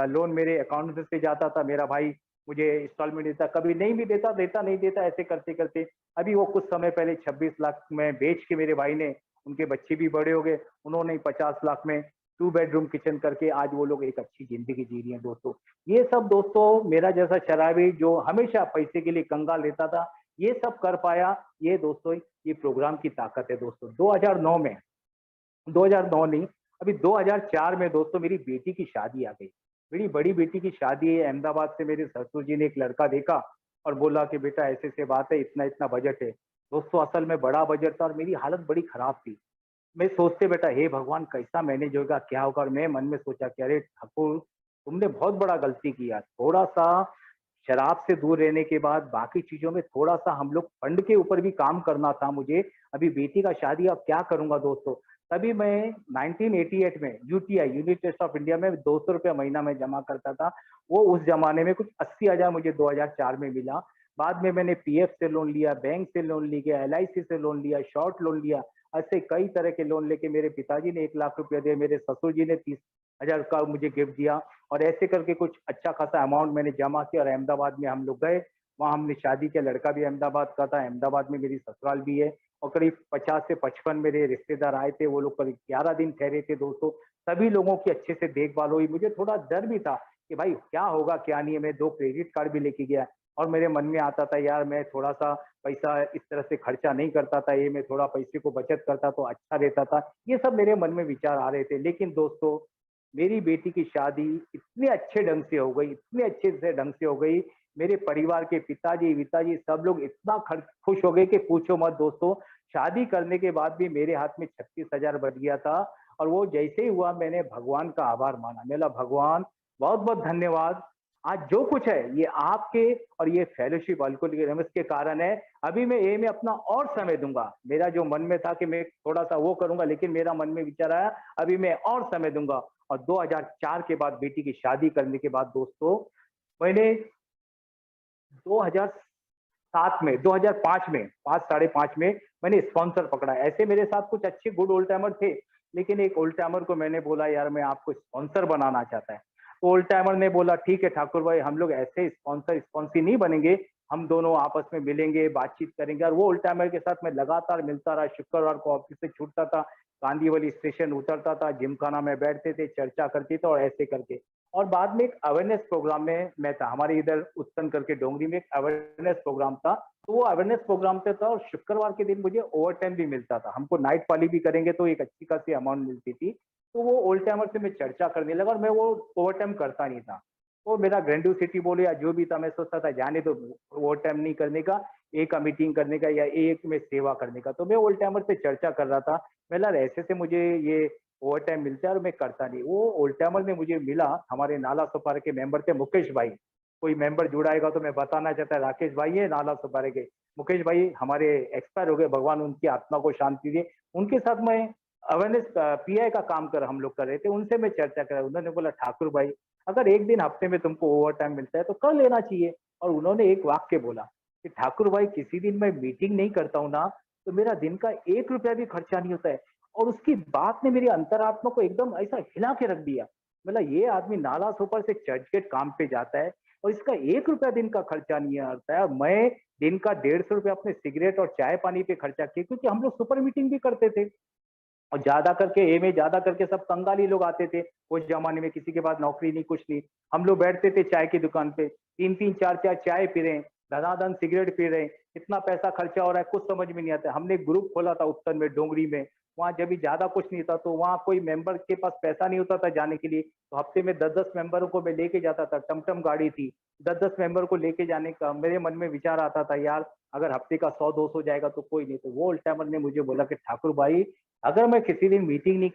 लोन मेरे अकाउंट से जाता था। मेरा भाई मुझे इंस्टॉलमेंट देता, कभी नहीं भी देता, देता नहीं देता, ऐसे करते करते अभी वो कुछ समय पहले 26 लाख में बेच के मेरे भाई ने, उनके बच्चे भी बड़े हो गए, उन्होंने 50 लाख में 2 बेडरूम किचन करके आज वो लोग एक अच्छी जिंदगी जी रही हैं दोस्तों। ये सब दोस्तों मेरा जैसा शराबी जो हमेशा पैसे के लिए कंगाल रहता था, ये सब कर पाया। ये दोस्तों ये प्रोग्राम की ताकत है दोस्तों। 2009 में, 2009 नहीं, अभी 2004 में दोस्तों मेरी बेटी की शादी आ गई। मेरी बड़ी बेटी की शादी है अहमदाबाद से, मेरे ससुर जी ने एक लड़का देखा और बोला कि बेटा ऐसे ऐसे बात है, इतना इतना बजट है। दोस्तों असल में बड़ा बजट था और मेरी हालत बड़ी खराब थी। मैं सोचते बेटा हे भगवान कैसा मैनेज होगा, क्या होगा, और मैं मन में सोचा कि अरे ठाकुर तुमने बहुत बड़ा गलती किया। थोड़ा सा शराब से दूर रहने के बाद बाकी चीजों में थोड़ा सा हम लोग फंड के ऊपर भी काम करना था मुझे। अभी बेटी का शादी अब क्या करूंगा दोस्तों। तभी मैं 1988 में UTI unit test of India में 200 रुपया महीना में जमा करता था। वो उस जमाने में कुछ 80,000 मुझे 2004 में मिला। बाद में मैंने पीएफ से लोन लिया, बैंक से लोन लिया, एलआईसी से लोन लिया, शॉर्ट लोन लिया। ऐसे कई तरह के लोन लेके मेरे पिताजी ने 1 लाख रुपया दिए, मेरे ससुर जी ने 30,000 का मुझे गिफ्ट दिया। और ऐसे करके कुछ अच्छा खासा अमाउंट मैंने जमा किया और अहमदाबाद में हम लोग गए। वहाँ हमने शादी किया, लड़का भी अहमदाबाद का था, अहमदाबाद में मेरी ससुराल भी है। और करीब 50 से 55 मेरे रिश्तेदार आए थे, वो लोग करीब 11 दिन ठहरे थे दोस्तों। सभी लोगों की अच्छे से देखभाल हुई। मुझे थोड़ा डर भी था कि भाई क्या होगा क्या नहीं है। मैं 2 क्रेडिट कार्ड भी लेके गया और मेरे मन में आता था यार मैं थोड़ा सा पैसा इस तरह से खर्चा नहीं करता था, ये मैं थोड़ा पैसे को बचत करता तो अच्छा रहता था। ये सब मेरे मन में विचार आ रहे थे। लेकिन दोस्तों मेरी बेटी की शादी इतने अच्छे ढंग से हो गई, इतने अच्छे से ढंग से हो गई। मेरे परिवार के पिताजी विताजी सब लोग इतना खुश हो गए कि पूछो मत दोस्तों। शादी करने के बाद भी मेरे हाथ में 36,000 बच गया था। और वो जैसे ही हुआ मैंने भगवान का आभार माना। मेरा भगवान बहुत बहुत धन्यवाद। आज जो कुछ है ये आपके और ये फेलोशिप अल्कोहलिक के कारण है। अभी मैं ये में अपना और समय दूंगा। मेरा जो मन में था कि मैं थोड़ा सा वो करूंगा, लेकिन मेरा मन में विचार आया अभी मैं और समय दूंगा। और 2004 के बाद बेटी की शादी करने के बाद दोस्तों मैंने 2007 में, 2005 में, 5 साढ़े 5 में मैंने स्पॉन्सर पकड़ा। ऐसे मेरे साथ कुछ अच्छे गुड ओल्ड टाइमर थे, लेकिन एक ओल्ड टाइमर को मैंने बोला यार मैं आपको स्पॉन्सर बनाना चाहता है। तो ओल्ड टाइमर ने बोला ठीक है ठाकुर भाई, हम लोग ऐसे स्पॉन्सर स्पॉन्सी नहीं बनेंगे, हम दोनों आपस में मिलेंगे, बातचीत करेंगे। और वो ओल्ड टाइमर के साथ मैं लगातार मिलता रहा। शुक्रवार को ऑफिस से छूटता था, कांदीवली स्टेशन उतरता था, जिमखाना में बैठते थे, चर्चा करते थे और ऐसे करके। और बाद में एक अवेयरनेस प्रोग्राम में मैं था, हमारे इधर उत्तन करके डोंगरी में एक अवेयरनेस प्रोग्राम था। तो वो अवेयरनेस प्रोग्राम पे था और शुक्रवार के दिन मुझे ओवर टाइम भी मिलता था। हमको नाइट वाली भी करेंगे तो एक अच्छी खासी अमाउंट मिलती थी। तो वो ओल्ड टाइमर से मैं चर्चा करने लगा और मैं वो ओवर टाइम करता नहीं था। वो मेरा ग्रेंड्यूसिटी बोले या जो भी था, मैं सोचता था जाने तो ओवर टाइम नहीं करने का, एक का मीटिंग करने का या एक में सेवा करने का। तो मैं ओल्ड टाइमर से चर्चा कर रहा था। मैं ऐसे से मुझे ये ओवर टाइम मिलता है और मैं करता नहीं। वो ओल्ड टाइमर में मुझे मिला, हमारे नाला सुपारे के मेंबर थे मुकेश भाई। कोई मेंबर जुड़ाएगा तो मैं बताना चाहता है, राकेश भाई है नाला सुपारे के। मुकेश भाई हमारे एक्सपायर हो गए, भगवान उनकी आत्मा को शांति दे। उनके साथ मैं अवेयरनेस पीआई का काम कर हम लोग कर रहे थे। उनसे मैं चर्चा कर, उन्होंने बोला ठाकुर भाई अगर एक दिन हफ्ते में तुमको ओवर टाइम मिलता है तो कर लेना चाहिए। और उन्होंने एक वाक्य बोला कि ठाकुर भाई किसी दिन मैं मीटिंग नहीं करता हूँ ना, तो मेरा दिन का 1 रुपया भी खर्चा नहीं होता है। और उसकी बात ने मेरी अंतरात्मा को एकदम ऐसा हिला के रख दिया। मतलब ये आदमी नाला सुपर से चर्च गेट काम पे जाता है और इसका 1 रुपया दिन का खर्चा नहीं आता है। मैं दिन का 150 रुपया अपने सिगरेट और चाय पानी पे खर्चा किए, क्योंकि हम लोग सुपर मीटिंग भी करते थे। और ज्यादा करके ए में ज्यादा करके सब कंगाली लोग आते थे उस जमाने में, किसी के पास नौकरी नहीं कुछ नहीं। हम लोग बैठते थे चाय की दुकान पे, 3-3 4-4 चाय पी रहे हैं, धनाधन सिगरेट पी रहे हैं। इतना पैसा खर्चा हो रहा है कुछ समझ में नहीं आता। हमने एक ग्रुप खोला था उत्तर में डोंगरी में। वहां जब भी ज्यादा कुछ नहीं था तो वहां कोई मेंबर के पास पैसा नहीं होता था जाने के लिए, तो हफ्ते में 10-10 मेंबरों को मैं लेके जाता था। टमटम गाड़ी थी, 10-10 मेंबर को लेके जाने का मेरे मन में विचार आता था यार अगर हफ्ते का 100-200 जाएगा तो कोई नहीं। तो वो उल्टामन ने मुझे बोला कि ठाकुर भाई अगर मैं किसी दिन मीटिंग नहीं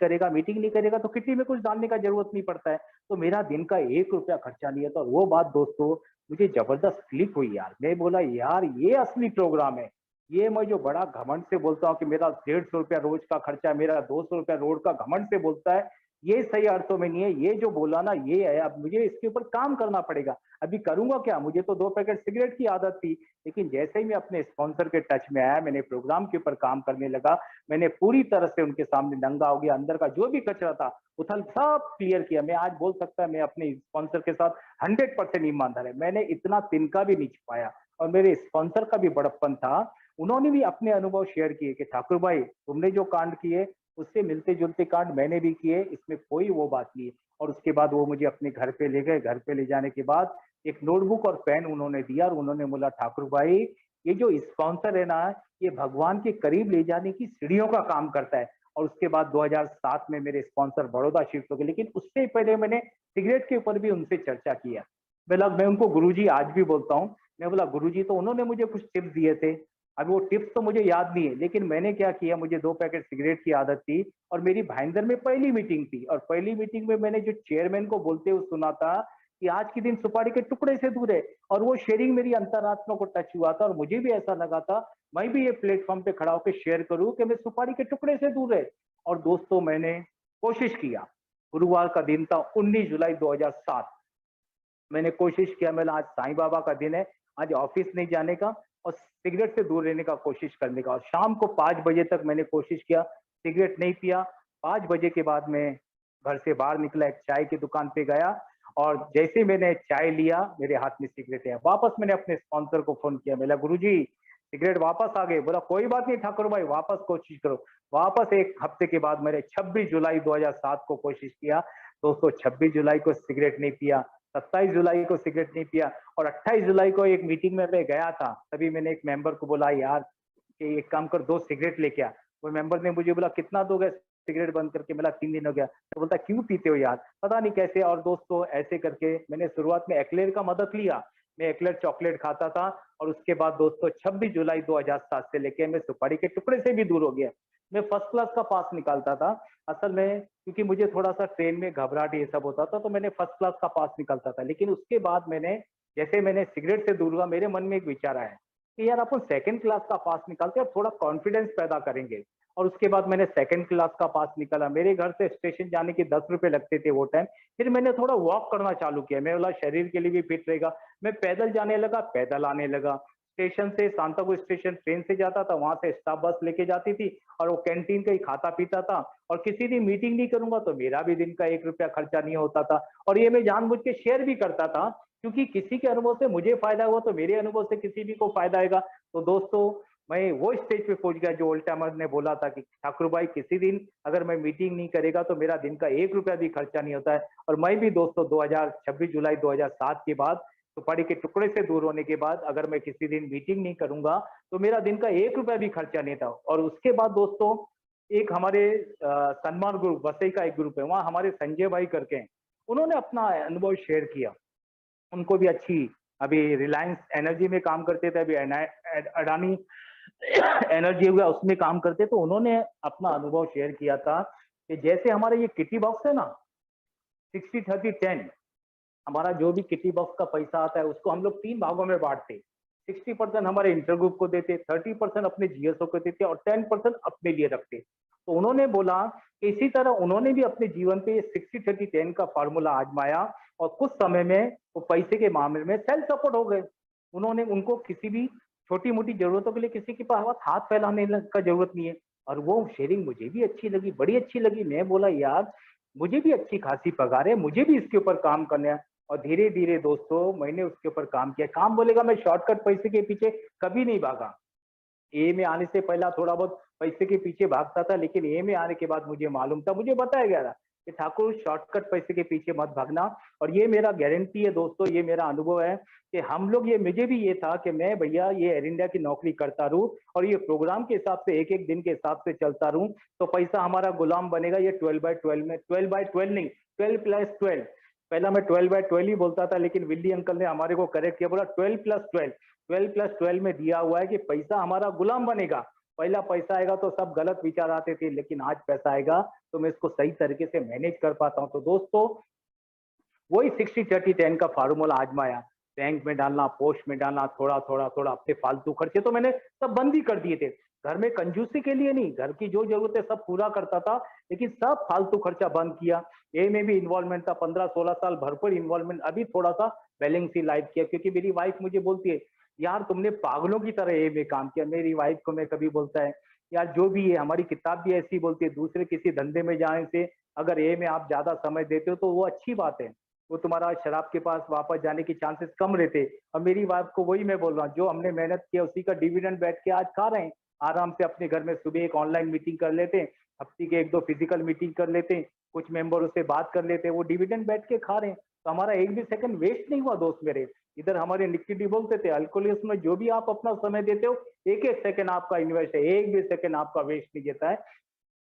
करेगा तो किटी में कुछ डालने का जरूरत नहीं पड़ता है। तो मेरा दिन का 1 रुपया खर्चा नहीं है। तो वो बात दोस्तों मुझे जबरदस्त क्लिक हुई यार। मैं बोला यार ये असली प्रोग्राम है। ये मैं जो बड़ा घमंड से बोलता हूँ कि मेरा 150 रुपया रोज का खर्चा, मेरा 200 रुपया रोज का घमंड से बोलता है, ये सही अर्थों में नहीं है, ये जो बोला ना ये है। अब मुझे इसके ऊपर काम करना पड़ेगा। अभी करूंगा क्या, मुझे तो 2 पैकेट सिगरेट की आदत थी, लेकिन जैसे ही मैं अपने स्पॉन्सर के टच में आया, मैंने प्रोग्राम के ऊपर काम करने लगा, मैंने पूरी तरह से उनके सामने नंगा हो गया, अंदर का जो भी कचरा था उथल सब क्लियर किया। मैं आज बोल सकता मैं अपने स्पॉन्सर के साथ 100% ईमानदार है। मैंने इतना तिनका भी नहीं छुपाया, और मेरे स्पॉन्सर का भी बड़प्पन था। उन्होंने भी अपने अनुभव शेयर किए कि ठाकुर भाई तुमने जो कांड किए उससे मिलते जुलते कांड मैंने भी किए, इसमें कोई वो बात नहीं है। और उसके बाद वो मुझे अपने घर पे ले गए। घर पे ले जाने के बाद एक नोटबुक और पेन उन्होंने दिया, और उन्होंने बोला ठाकुर भाई ये जो स्पॉन्सर है ना, ये भगवान के करीब ले जाने की सीढ़ियों का काम करता है। और उसके बाद 2007 में मेरे स्पॉन्सर बड़ौदा शिफ्ट हो गए, लेकिन उससे पहले मैंने सिगरेट के ऊपर भी उनसे चर्चा किया। मैं उनको गुरुजी आज भी बोलता हूँ। मैं बोला गुरुजी तो उन्होंने मुझे कुछ टिप्स दिए थे, अभी वो टिप्स तो मुझे याद नहीं है, लेकिन मैंने क्या किया, मुझे 2 पैकेट सिगरेट की आदत थी, और मेरी भाईंदर में पहली मीटिंग थी, और पहली मीटिंग में मैंने जो चेयरमैन को बोलते हुए सुना था कि आज के दिन सुपारी के टुकड़े से दूर है, और वो शेयरिंग मेरी अंतरात्मा को टच हुआ था, और मुझे भी ऐसा लगा था मैं भी ये प्लेटफॉर्म पे खड़ा होकर शेयर करूं कि मैं सुपारी के टुकड़े से दूर है। और दोस्तों मैंने कोशिश किया। गुरुवार का दिन था 19 जुलाई 2007। मैंने कोशिश किया, मैं आज साईं बाबा का दिन है, आज ऑफिस नहीं जाने का और सिगरेट से दूर रहने का कोशिश करने का। और शाम को 5 बजे तक मैंने कोशिश किया, सिगरेट नहीं पिया। 5 बजे के बाद मैं घर से बाहर निकला, एक चाय की दुकान पे गया, और जैसे मैंने चाय लिया मेरे हाथ में सिगरेट है। वापस मैंने अपने स्पॉन्सर को फोन किया, बोला गुरुजी सिगरेट वापस आ गए। बोला कोई बात नहीं ठाकुर भाई, वापस कोशिश करो। वापस एक हफ्ते के बाद मैंने 26 जुलाई 2007 को कोशिश किया। दोस्तों 26 जुलाई को सिगरेट नहीं पिया, 27 जुलाई को सिगरेट नहीं पिया, और 28 जुलाई को एक मीटिंग में मैं गया था। तभी मैंने एक मेंबर को बोला यार कि एक काम कर, 2 सिगरेट लेके आ। वो मेंबर ने मुझे बोला कितना दोगे सिगरेट बंद करके? मिला 3 दिन हो गया। तो बोलता क्यों पीते हो यार? पता नहीं कैसे। और दोस्तों ऐसे करके मैंने शुरुआत में एक्लेयर का मदद लिया, मैं एक्लेयर चॉकलेट खाता था। और उसके बाद दोस्तों 26 जुलाई 2007 से लेके मैं सुपारी के टुकड़े से भी दूर हो गया। मैं फर्स्ट क्लास का पास निकालता था। असल में क्योंकि मुझे थोड़ा सा ट्रेन में घबराहट ये सब होता था, तो मैंने फर्स्ट क्लास का पास निकालता था। लेकिन उसके बाद जैसे मैंने सिगरेट से दूर हुआ, मेरे मन में एक विचार आया कि यार अपन सेकंड क्लास का पास निकालते हैं, थोड़ा कॉन्फिडेंस पैदा करेंगे। और उसके बाद मैंने सेकंड क्लास का पास निकाला। मेरे घर से स्टेशन जाने के 10 रुपए लगते थे वो टाइम। फिर मैंने थोड़ा वॉक करना चालू किया, मैं बोला शरीर के लिए भी फिट रहेगा। मैं पैदल जाने लगा, पैदल आने लगा। स्टेशन से सांताक्रूज स्टेशन ट्रेन से जाता था, वहां से स्टाफ बस लेके जाती थी, और वो कैंटीन का ही खाता पीता था। और किसी दिन मीटिंग नहीं करूंगा तो मेरा भी दिन का 1 रुपया खर्चा नहीं होता था। और ये मैं जानबूझ के शेयर भी करता था, क्योंकि किसी के अनुभव से मुझे फायदा हुआ तो मेरे अनुभव से किसी भी को फायदा आएगा। तो दोस्तों मैं वो स्टेज पे पहुंच गया जो ओल्ड टाइमर ने बोला था कि ठाकुर भाई किसी दिन अगर मैं मीटिंग नहीं करेगा तो मेरा दिन का 1 रुपया भी खर्चा नहीं होता है। और मैं भी दोस्तों 26 जुलाई 2007 के बाद, सुपारी के टुकड़े से दूर होने के बाद, अगर मैं किसी दिन मीटिंग नहीं करूंगा तो मेरा दिन का 1 रुपया भी खर्चा नहीं था। और उसके बाद दोस्तों एक हमारे सन्मान ग्रुप वसई का एक ग्रुप है, वहाँ हमारे संजय भाई करके हैं, उन्होंने अपना अनुभव शेयर किया। उनको भी अच्छी, अभी रिलायंस एनर्जी में काम करते थे, अभी अडानी एनर्जी हुआ उसमें काम करते, तो उन्होंने अपना अनुभव शेयर किया था कि जैसे हमारे ये किटी बॉक्स है ना, 60-30-10, हमारा जो भी किटी बॉक्स का पैसा आता है उसको हम लोग 3 भागों में बांटते। 60% हमारे इंटर ग्रुप को देते, 30% अपने जीएसओ को देते, और 10% अपने लिए रखते। तो उन्होंने बोला कि इसी तरह उन्होंने भी अपने जीवन पे 60-30-10 का फॉर्मूला आजमाया, और कुछ समय में वो पैसे के मामले में सेल्फ सपोर्ट हो गए। उनको किसी भी छोटी मोटी जरूरतों के लिए किसी के पास हाथ फैलाने का जरूरत नहीं है। और वो शेयरिंग मुझे भी अच्छी लगी, बड़ी अच्छी लगी। मैं बोला यार मुझे भी अच्छी खासी पगार है, मुझे भी इसके ऊपर काम करना है। और धीरे धीरे दोस्तों मैंने उसके ऊपर काम किया। काम बोलेगा मैं शॉर्टकट पैसे के पीछे कभी नहीं भागा। ए में आने से पहला थोड़ा बहुत पैसे के पीछे भागता था, लेकिन ए में आने के बाद मुझे मालूम था, मुझे बताया गया था कि ठाकुर शॉर्टकट पैसे के पीछे मत भागना। और ये मेरा गारंटी है दोस्तों, ये मेरा अनुभव है कि हम लोग, ये मुझे भी ये था कि मैं भैया ये एयर इंडिया की नौकरी करता रहूं, और ये प्रोग्राम के हिसाब से एक एक दिन के हिसाब से चलता रहूं, तो पैसा हमारा गुलाम बनेगा। ये 12/12 में, 12/12 नहीं, 12+12। पहला मैं 12/12 ही बोलता था, लेकिन विल्ली अंकल ने हमारे को करेक्ट किया, बोला 12+12। 12+12 में दिया हुआ है कि पैसा हमारा गुलाम बनेगा। पहला पैसा आएगा तो सब गलत विचार आते थे, लेकिन आज पैसा आएगा तो मैं इसको सही तरीके से मैनेज कर पाता हूँ। तो दोस्तों वही 60-30-10 का फार्मूला आजमाया। बैंक में डालना, पोस्ट में डालना, थोड़ा थोड़ा थोड़ा, अपने फालतू खर्चे तो मैंने सब बंद ही कर दिए थे। घर में कंजूसी के लिए नहीं, घर की जो जरूरत है सब पूरा करता था, लेकिन सब फालतू खर्चा बंद किया। ए में भी इन्वॉल्वमेंट था, 15-16 साल भरपूर इन्वॉल्वमेंट। अभी थोड़ा सा बैलेंस ही लाइफ किया, क्योंकि मेरी वाइफ मुझे बोलती है, यार तुमने पागलों की तरह ए में काम किया। मेरी वाइफ को मैं कभी बोलता है, यार जो भी है, हमारी किताब भी ऐसी बोलती है, दूसरे किसी धंधे में जाने से अगर ए में आप ज्यादा समय देते हो तो वो अच्छी बात है, वो तुम्हारा शराब के पास वापस जाने के चांसेस कम रहते। और मेरी वाइफ को वही मैं बोल रहा हूँ, जो हमने मेहनत किया उसी का डिविडेंड बैठ के आज खा रहे हैं। आराम से अपने घर में सुबह एक ऑनलाइन मीटिंग कर लेते हैं, हफ्ते के 1-2 फिजिकल मीटिंग कर लेते हैं, कुछ मेंबरों से बात कर लेते हैं, वो डिविडेंड बैठ के खा रहे हैं। तो हमारा एक भी सेकंड वेस्ट नहीं हुआ दोस्त मेरे। इधर हमारे निक्की डी बोलते थे, अल्कोहलिक्स में जो भी आप अपना समय देते हो, एक एक सेकंड आपका इन्वेस्ट है, एक भी सेकंड आपका वेस्ट नहीं जाता है।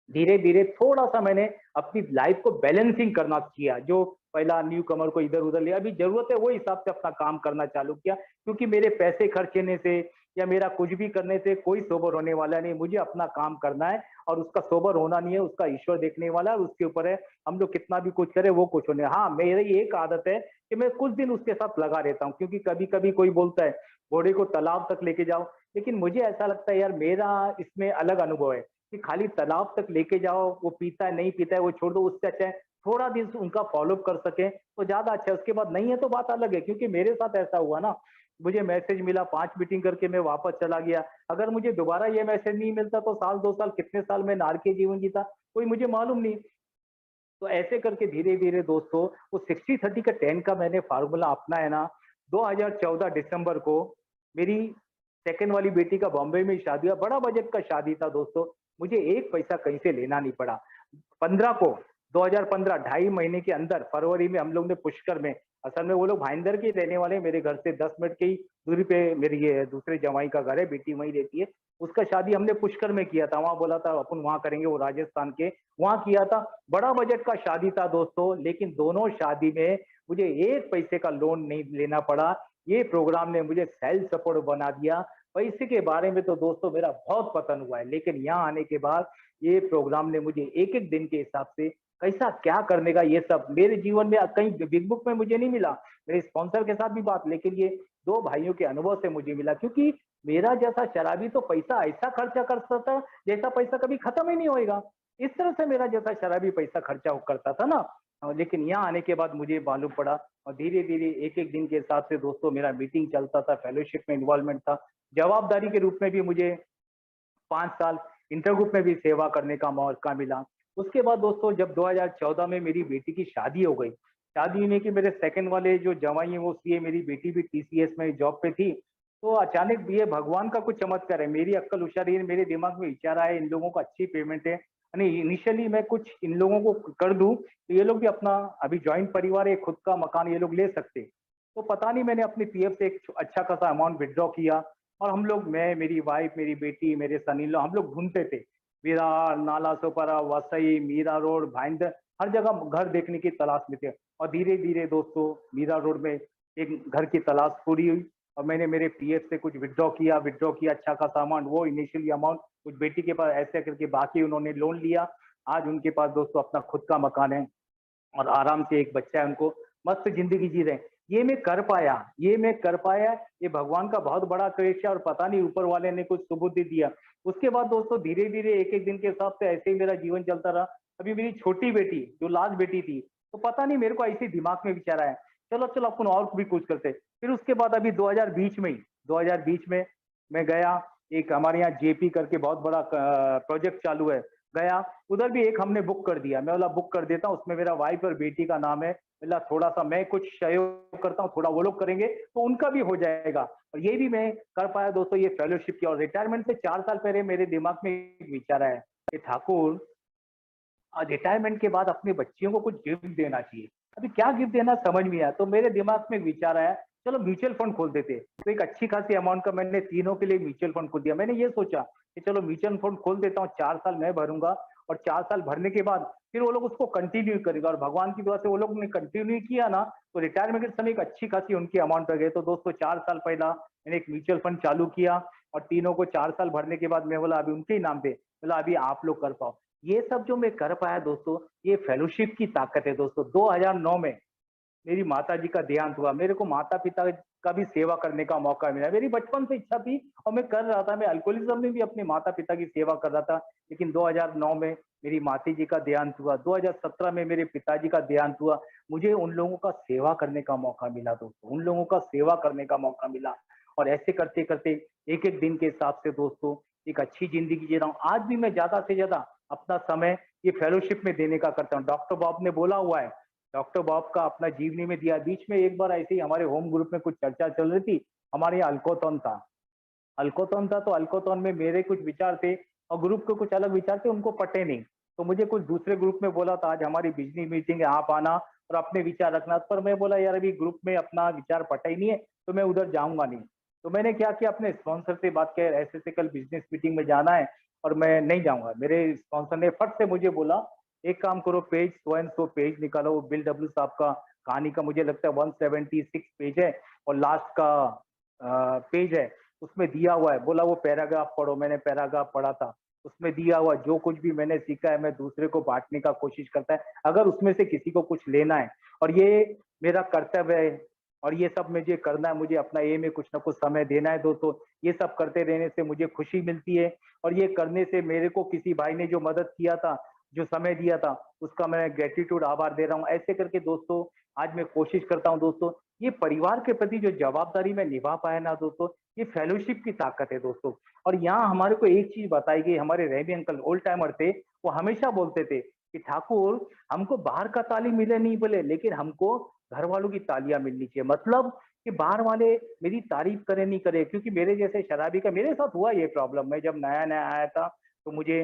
धीरे धीरे थोड़ा सा मैंने अपनी लाइफ को बैलेंसिंग करना किया। जो पहला न्यू कमर को इधर उधर लिया, अभी जरूरत है वो हिसाब से अपना काम करना चालू किया, क्योंकि मेरे पैसे खर्चने से या मेरा कुछ भी करने से कोई सोबर होने वाला नहीं। मुझे अपना काम करना है, और उसका सोबर होना नहीं है, उसका ईश्वर देखने वाला है, और उसके ऊपर है हम लोग कितना भी कुछ करें वो कुछ होने। हाँ, मेरी एक आदत है कि मैं कुछ दिन उसके साथ लगा रहता हूँ, क्योंकि कभी कभी कोई बोलता है घोड़े को तालाब तक लेके जाओ, लेकिन मुझे ऐसा लगता है यार मेरा इसमें अलग अनुभव है कि खाली तालाब तक लेके जाओ, वो पीता है नहीं पीता है वो छोड़ दो, उससे अच्छा है थोड़ा दिन उनका फॉलोअप कर सके तो ज्यादा अच्छा है। उसके बाद नहीं है तो बात अलग है, क्योंकि मेरे साथ ऐसा हुआ ना, मुझे मैसेज मिला, 5 मीटिंग करके मैं वापस चला गया। अगर मुझे दोबारा ये मैसेज नहीं मिलता तो साल 2 साल कितने साल मैं नारकीय जीवन जीता, कोई मुझे मालूम नहीं। तो ऐसे करके धीरे धीरे दोस्तों वो 60-30 का 10 का मैंने फार्मूला अपना है ना। 2014 दिसंबर को मेरी सेकंड वाली बेटी का बॉम्बे में शादी हुआ, बड़ा बजट का शादी था दोस्तों, मुझे एक पैसा कहीं से लेना नहीं पड़ा। 15 को 2015 2.5 महीने के अंदर फरवरी में हम लोग ने पुष्कर में, असल में वो लोग भाईंदर के रहने वाले हैं, मेरे घर से 10 मिनट की दूरी पे मेरी ये दूसरे जवाई का घर है, बेटी वहीं रहती है। उसका शादी हमने पुष्कर में किया था, वहां बोला था अपन वहां करेंगे, वो राजस्थान के वहां किया था। बड़ा बजट का शादी था दोस्तों, लेकिन दोनों शादी में मुझे एक पैसे का लोन नहीं लेना पड़ा। ये प्रोग्राम ने मुझे सेल्फ सपोर्ट बना दिया। पैसे के बारे में तो दोस्तों मेरा बहुत पतन हुआ है, लेकिन यहाँ आने के बाद ये प्रोग्राम ने मुझे एक एक दिन के हिसाब से कैसा क्या करने का, ये सब मेरे जीवन में कहीं बिग बुक में मुझे नहीं मिला, मेरे स्पॉन्सर के साथ भी बात, लेकिन ये 2 भाइयों के अनुभव से मुझे मिला। क्योंकि मेरा जैसा शराबी तो पैसा ऐसा खर्चा कर सकता था जैसा पैसा कभी खत्म ही नहीं होएगा, इस तरह से मेरा जैसा शराबी पैसा खर्चा करता था ना। लेकिन यहाँ आने के बाद मुझे मालूम पड़ा, और धीरे धीरे एक एक दिन के हिसाब से दोस्तों मेरा मीटिंग चलता था, फेलोशिप में इन्वॉल्वमेंट था, जवाबदारी के रूप में भी मुझे 5 साल इंटर ग्रुप में भी सेवा करने का मौका मिला। उसके बाद दोस्तों जब 2014 में मेरी बेटी की शादी हो गई, शादी होने के मेरे सेकंड वाले जो जवाई हैं वो सीए, मेरी बेटी भी टीसीएस में जॉब पे थी। तो अचानक ये भगवान का कुछ चमत्कार है, मेरी अक्ल होशियारी है, मेरे दिमाग में विचार आया इन लोगों को अच्छी पेमेंट है, यानी इनिशियली मैं कुछ इन लोगों को कर दूं तो ये लोग भी अपना, अभी ज्वाइंट परिवार है, खुद का मकान ये लोग ले सकते। तो पता नहीं मैंने अपनी पीएफ से एक अच्छा खासा अमाउंट विड्रॉ किया, और हम लोग, मैं, मेरी वाइफ, मेरी बेटी, मेरे सन इन लॉ, हम लोग ढूंढते थे विरार, नाला सोपारा, वसई, मीरा रोड, भाईंदर, हर जगह घर देखने की तलाश में थे। और धीरे धीरे दोस्तों मीरा रोड में एक घर की तलाश पूरी हुई, और मैंने मेरे पीएफ से कुछ विड्रॉ किया अच्छा खासा अमाउंट, वो इनिशियली अमाउंट कुछ बेटी के पास ऐसे करके बाकी उन्होंने लोन लिया। आज उनके पास दोस्तों अपना खुद का मकान है, और आराम से एक बच्चा है उनको, मस्त जिंदगी जी रहे हैं। ये मैं कर पाया, ये भगवान का बहुत बड़ा कृपा, और पता नहीं ऊपर वाले ने कुछ सुबुद्धि दिया। उसके बाद दोस्तों धीरे धीरे एक एक दिन के हिसाब से ऐसे ही मेरा जीवन चलता रहा। अभी मेरी छोटी बेटी जो लास्ट बेटी थी, तो पता नहीं मेरे को ऐसे दिमाग में विचार आया, चलो चलो अपन और भी कुछ करते। फिर उसके बाद अभी 2020 में मैं गया, एक हमारे यहाँ जेपी करके बहुत बड़ा प्रोजेक्ट चालू है, गया उधर भी एक हमने बुक कर दिया। मैं बोला बुक कर देता हूँ, उसमें मेरा वाइफ और बेटी का नाम है, बोला थोड़ा सा मैं कुछ सहयोग करता हूँ, थोड़ा वो लोग करेंगे तो उनका भी हो जाएगा। और ये भी मैं कर पाया दोस्तों, ये फेलोशिप की। और रिटायरमेंट से 4 साल पहले मेरे दिमाग में एक विचार आया कि ठाकुर रिटायरमेंट के बाद अपने बच्चियों को कुछ गिफ्ट देना चाहिए। अभी क्या गिफ्ट देना समझ में आया, तो मेरे दिमाग में एक विचार आया, चलो म्यूचुअल फंड खोल देते। तो एक अच्छी खासी अमाउंट का मैंने तीनों के लिए म्यूचुअल फंड खोल दिया। मैंने ये सोचा कि चलो म्यूचुअल फंड खोल देता हूँ, 4 साल मैं भरूंगा, और 4 साल भरने के बाद फिर वो लोग उसको कंटिन्यू करेगा, और भगवान की दुआ से वो लोग ने कंटिन्यू किया ना, तो रिटायरमेंट के समय एक अच्छी खासी उनकी अमाउंट आ गई। तो दोस्तों 4 साल पहला मैंने एक म्यूचुअल फंड चालू किया, और तीनों को 4 साल भरने के बाद मैं बोला अभी उनके ही नाम पे, बोला अभी आप लोग कर पाओ। ये सब जो मैं कर पाया दोस्तों, ये फेलोशिप की ताकत है दोस्तों। 2009 में मेरी माता जी का देहांत हुआ। मेरे को माता पिता का भी सेवा करने का मौका मिला। मेरी बचपन से इच्छा थी और मैं कर रहा था। मैं अल्कोहलिज्म में भी अपने माता पिता की सेवा कर रहा था, लेकिन 2009 में मेरी माता जी का देहांत हुआ, 2017 में मेरे पिताजी का देहांत हुआ। मुझे उन लोगों का सेवा करने का मौका मिला दोस्तों, उन लोगों का सेवा करने का मौका मिला। और ऐसे करते करते एक एक दिन के हिसाब से दोस्तों एक अच्छी जिंदगी जी रहा हूँ। आज भी मैं ज्यादा से ज्यादा अपना समय ये फेलोशिप में देने का करता हूँ। डॉक्टर बॉब ने बोला हुआ है, डॉक्टर बॉब का अपना जीवनी में दिया। बीच में एक बार ऐसे ही हमारे होम ग्रुप में कुछ चर्चा चल रही थी, हमारे यहाँ अल्कोथॉन था। अल्कोथॉन था तो अल्कोथॉन में मेरे कुछ विचार थे और ग्रुप के कुछ अलग विचार थे, उनको पटे नहीं। तो मुझे कुछ दूसरे ग्रुप में बोला था आज हमारी बिजनेस मीटिंग है, आप आना और अपने विचार रखना। पर मैं बोला यार अभी ग्रुप में अपना विचार पटा ही नहीं है तो मैं उधर जाऊंगा नहीं। तो मैंने क्या किया, अपने स्पॉन्सर से बात किया, ऐसे ऐसे कल बिजनेस मीटिंग में जाना है और मैं नहीं जाऊंगा। मेरे स्पॉन्सर ने फट से मुझे बोला एक काम करो, page so and so page निकालो, वो बिल डब्ल्यू साहब का कहानी का मुझे लगता है 176 पेज है और लास्ट का पेज है उसमें दिया हुआ है। बोला वो पैराग्राफ पढ़ो। मैंने पैराग्राफ पढ़ा था, उसमें दिया हुआ जो कुछ भी मैंने सीखा है मैं दूसरे को बांटने का कोशिश करता है अगर उसमें से किसी को कुछ लेना है। और ये मेरा कर्तव्य है और ये सब मुझे करना है। मुझे अपना ए में कुछ ना कुछ समय देना है दोस्तों। ये सब करते रहने से मुझे खुशी मिलती है और ये करने से मेरे को किसी भाई ने जो मदद किया था, जो समय दिया था, उसका मैं ग्रेटिट्यूड आभार दे रहा हूँ। ऐसे करके दोस्तों आज मैं कोशिश करता हूँ दोस्तों, ये परिवार के प्रति जो जवाबदारी मैं निभा पाया ना दोस्तों, ये फेलोशिप की ताकत है दोस्तों। और यहाँ हमारे को एक चीज बताई गई, हमारे रैमी अंकल ओल्ड टाइमर थे, वो हमेशा बोलते थे कि ठाकुर हमको बाहर का ताली मिले नहीं बोले, लेकिन हमको घर वालों की तालियां मिलनी चाहिए। मतलब कि बाहर वाले मेरी तारीफ करे नहीं करे, क्योंकि मेरे जैसे शराबी का मेरे साथ हुआ ये प्रॉब्लम। मैं जब नया नया आया था तो मुझे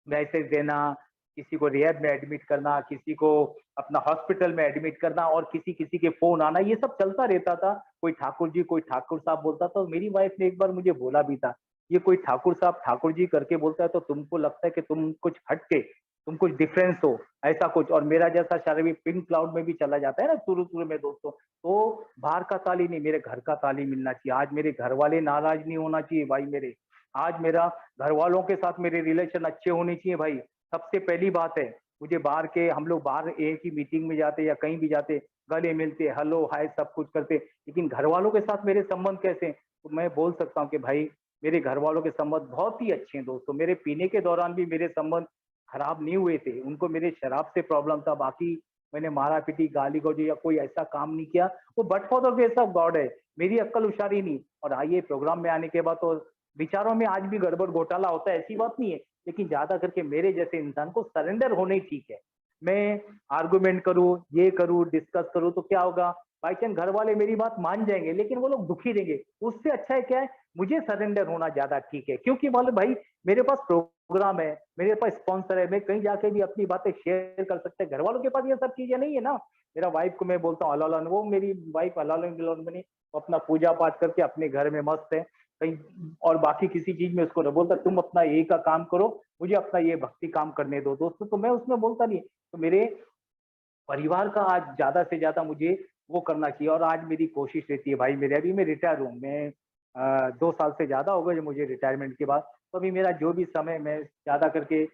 मैसेज देना, किसी को रिहैब में एडमिट करना, किसी को अपना हॉस्पिटल में एडमिट करना और किसी किसी के फोन आना, ये सब चलता रहता था। कोई ठाकुर जी कोई ठाकुर साहब बोलता था। मेरी वाइफ ने एक बार मुझे बोला भी था, ये कोई ठाकुर साहब ठाकुर जी करके बोलता है तो तुमको लगता है कि तुम कुछ हटके, तुम कुछ डिफरेंस हो, ऐसा कुछ। और मेरा जैसा शराबी पिंक क्लाउड में भी चला जाता है ना शुरू शुरू में दोस्तों। तो बाहर का ताली नहीं, मेरे घर का ताली मिलना चाहिए। आज मेरे घर वाले नाराज नहीं होना चाहिए भाई मेरे। आज मेरा घर वालों के साथ मेरे रिलेशन अच्छे होने चाहिए भाई। सबसे पहली बात है, मुझे बाहर के, हम लोग बाहर एक ही मीटिंग में जाते या कहीं भी जाते, गले मिलते, हेलो हाय सब कुछ करते, लेकिन घर वालों के साथ मेरे संबंध कैसे हैं? तो मैं बोल सकता हूँ कि भाई मेरे घर वालों के संबंध बहुत ही अच्छे हैं दोस्तों। मेरे पीने के दौरान भी मेरे संबंध खराब नहीं हुए थे। उनको मेरे शराब से प्रॉब्लम था, बाकी मैंने मारा पीटी गाली गौजी या कोई ऐसा काम नहीं किया। वो but for the grace of God है, मेरी अक्ल उशारी नहीं। और आइए प्रोग्राम में आने के बाद तो विचारों में आज भी गड़बड़ घोटाला होता है, ऐसी बात नहीं है, लेकिन ज्यादा करके मेरे जैसे इंसान को सरेंडर होने ही ठीक है। मैं आर्गुमेंट करूं, ये करूं, डिस्कस करूं तो क्या होगा, बाई चांस घर वाले मेरी बात मान जाएंगे लेकिन वो लोग दुखी रहेंगे। उससे अच्छा है क्या है, मुझे सरेंडर होना ज्यादा ठीक है। क्योंकि बोले भाई मेरे पास प्रोग्राम है, मेरे पास स्पॉन्सर है, मैं कहीं जाके भी अपनी बातें शेयर कर सकते हैं। घर वालों के पास ये सब चीजें नहीं है ना। मेरा वाइफ को मैं बोलता हूँ अल्लाह, वो मेरी वाइफ अल्लाह में अपना पूजा पाठ करके अपने घर में मस्त है कहीं, और बाकी किसी चीज में उसको नहीं बोलता तुम अपना ये का काम करो, मुझे अपना ये भक्ति काम करने दो दोस्तों। तो मैं उसमें बोलता नहीं। तो मेरे परिवार का आज ज्यादा से ज्यादा मुझे वो करना चाहिए। और आज मेरी कोशिश रहती है भाई मेरे, अभी मैं रिटायर हूँ, मैं 2 साल से ज्यादा हो गए जो मुझे रिटायरमेंट के बाद। तो अभी मेरा जो भी समय, मैं ज्यादा करके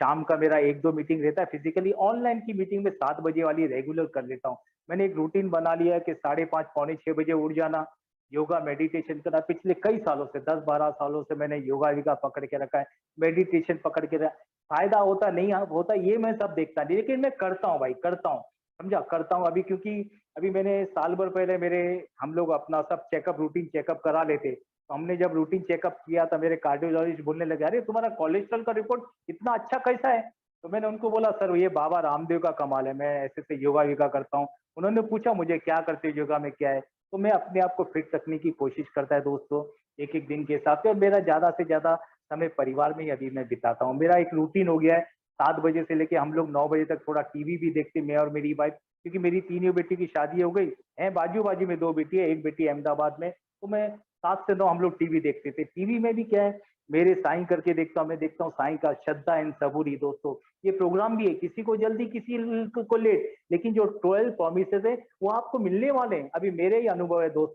शाम का मेरा 1-2 मीटिंग रहता है फिजिकली, ऑनलाइन की मीटिंग में 7 बजे वाली रेगुलर कर लेता हूँ। मैंने एक रूटीन बना लिया है कि 5:30 पौने 6 बजे उठ जाना, योगा मेडिटेशन करना। पिछले कई सालों से 10-12 सालों से मैंने योगा विगा पकड़ के रखा है, मेडिटेशन पकड़ के रखा। फायदा होता नहीं होता ये मैं सब देखता नहीं, लेकिन मैं करता हूँ भाई, करता हूँ, समझा, करता हूँ। अभी क्योंकि अभी मैंने साल भर पहले मेरे, हम लोग अपना सब चेकअप, रूटीन चेकअप करा लेते। तो हमने जब रूटीन चेकअप किया था, मेरे कार्डियोलॉजिस्ट बोलने लगे अरे तुम्हारा कोलेस्ट्रॉल का रिपोर्ट इतना अच्छा कैसा है। तो मैंने उनको बोला सर ये बाबा रामदेव का कमाल है, मैं ऐसे से योगा योगा करता हूँ। उन्होंने पूछा मुझे क्या करते हो योगा में, क्या है। तो मैं अपने आप को फिट रखने की कोशिश करता है दोस्तों, एक एक दिन के हिसाब से। और मेरा ज्यादा से ज्यादा समय परिवार में ही अभी मैं बिताता हूँ। मेरा एक रूटीन हो गया है, 7 बजे से लेके हम लोग 9 बजे तक थोड़ा टीवी भी देखते, मैं और मेरी वाइफ, क्योंकि मेरी तीनों बेटी की शादी हो गई है, बाजू बाजू में 2 बेटी है, एक बेटी अहमदाबाद में। तो मैं 7 से 9 हम लोग टीवी देखते थे। टीवी में भी क्या है, मेरे साईं करके देखता हूँ, मैं देखता हूँ साईं का श्रद्धा एंड सबूरी दोस्तों। ये प्रोग्राम भी है, किसी को जल्दी किसी को लेट, लेकिन जो 12 प्रोमिसेस है वो आपको मिलने वाले हैं। अभी मेरे ही अनुभव है दोस्त,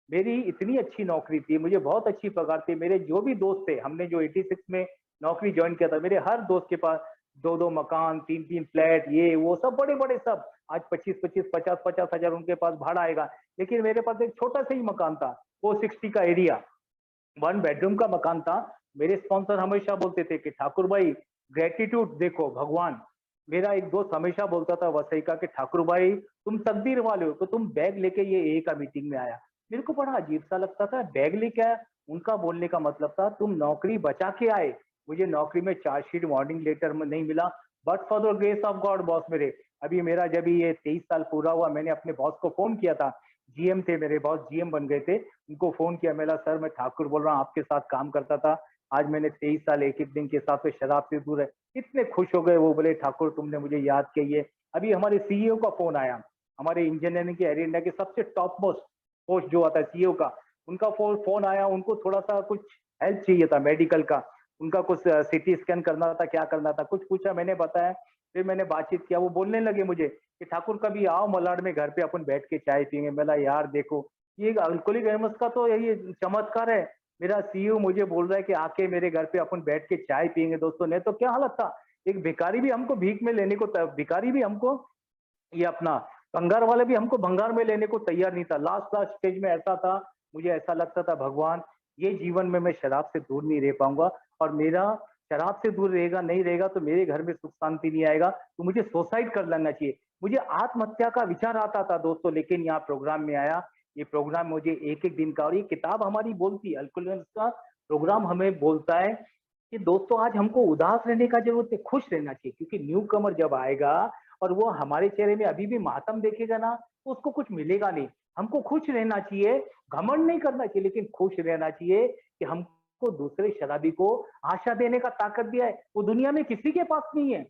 मेरी इतनी अच्छी नौकरी थी, मुझे बहुत अच्छी पगार थी। मेरे जो भी दोस्त थे, हमने जो 86 में नौकरी ज्वाइन किया था, मेरे हर दोस्त के पास 2-2 मकान, 3-3 फ्लैट, ये वो सब बड़े-बड़े सब। आज 25-25, 50-50 हज़ार उनके पास भाड़ा आएगा। लेकिन मेरे पास एक छोटा-सा ही मकान था, 460 का एरिया, 1 बेडरूम का मकान था। मेरे स्पॉन्सर हमेशा बोलते थे कि ठाकुर भाई ग्रैटिट्यूड देखो भगवान। मेरा एक दोस्त हमेशा बोलता था वसई का कि ठाकुर भाई तुम तकदीर वाले हो, तो तुम बैग लेके ये ए का मीटिंग में आया। मेरे को बड़ा अजीब सा लगता था, बैग लेके आया। उनका बोलने का मतलब था तुम नौकरी बचा के आए। मुझे नौकरी में चार्जशीट वार्निंग लेटर में नहीं मिला, but for the grace of God boss मेरे। अभी मेरा जब ये 23 साल पूरा हुआ, मैंने अपने बॉस को फोन किया था। जीएम थे मेरे बॉस, जीएम बन गए थे। उनको फोन किया, मेरा सर मैं ठाकुर बोल रहा हूँ, आपके साथ काम करता था। आज मैंने 23 साल एक एक दिन के हिसाब से शराब से दूर है। इतने खुश हो गए वो, बोले ठाकुर तुमने मुझे याद किया। ये अभी हमारे सीईओ का फोन आया, हमारे इंजीनियरिंग के एरिया के सबसे टॉप मोस्ट पोस्ट जो आता है सीईओ का, उनका फोन आया। उनको थोड़ा सा कुछ हेल्प चाहिए था मेडिकल का, उनका कुछ सीटी स्कैन करना था, क्या करना था, कुछ पूछा, मैंने बताया। फिर मैंने बातचीत किया, वो बोलने लगे मुझे कि ठाकुर कभी आओ मलाड में, घर पे अपन बैठ के चाय पियेंगे। मैं यार देखो, ये अल्कोहलिक एनोनिमस का तो यही चमत्कार है। मेरा सीईओ मुझे बोल रहा है कि आके मेरे घर पे अपन बैठ के चाय पियेंगे। दोस्तों ने तो क्या हालत था, एक भिखारी भी हमको भीख में लेने को, भिखारी भी हमको, ये अपना भंगार वाले भी हमको भंगार में लेने को तैयार नहीं था। लास्ट लास्ट स्टेज में ऐसा था, मुझे ऐसा लगता था भगवान ये जीवन में मैं शराब से दूर नहीं रह पाऊंगा, और मेरा शराब से दूर रहेगा नहीं रहेगा तो मेरे घर में सुख शांति नहीं आएगा, तो मुझे सुसाइड कर लेना चाहिए। मुझे आत्महत्या का विचार आता था दोस्तों, लेकिन यहाँ प्रोग्राम में आया। ये प्रोग्राम मुझे एक एक दिन का, और ये किताब हमारी बोलती है, अल्कोहलिक्स का प्रोग्राम हमें बोलता है कि दोस्तों आज हमको उदास रहने का जरूरत है, खुश रहना चाहिए। क्योंकि न्यू कमर जब आएगा और वो हमारे चेहरे में अभी भी मातम देखेगा ना, तो उसको कुछ मिलेगा नहीं। हमको खुश रहना चाहिए, घमंड नहीं करना चाहिए, लेकिन खुश रहना चाहिए कि हमको दूसरे शराबी को आशा देने का ताकत दिया है, वो दुनिया में किसी के पास नहीं है।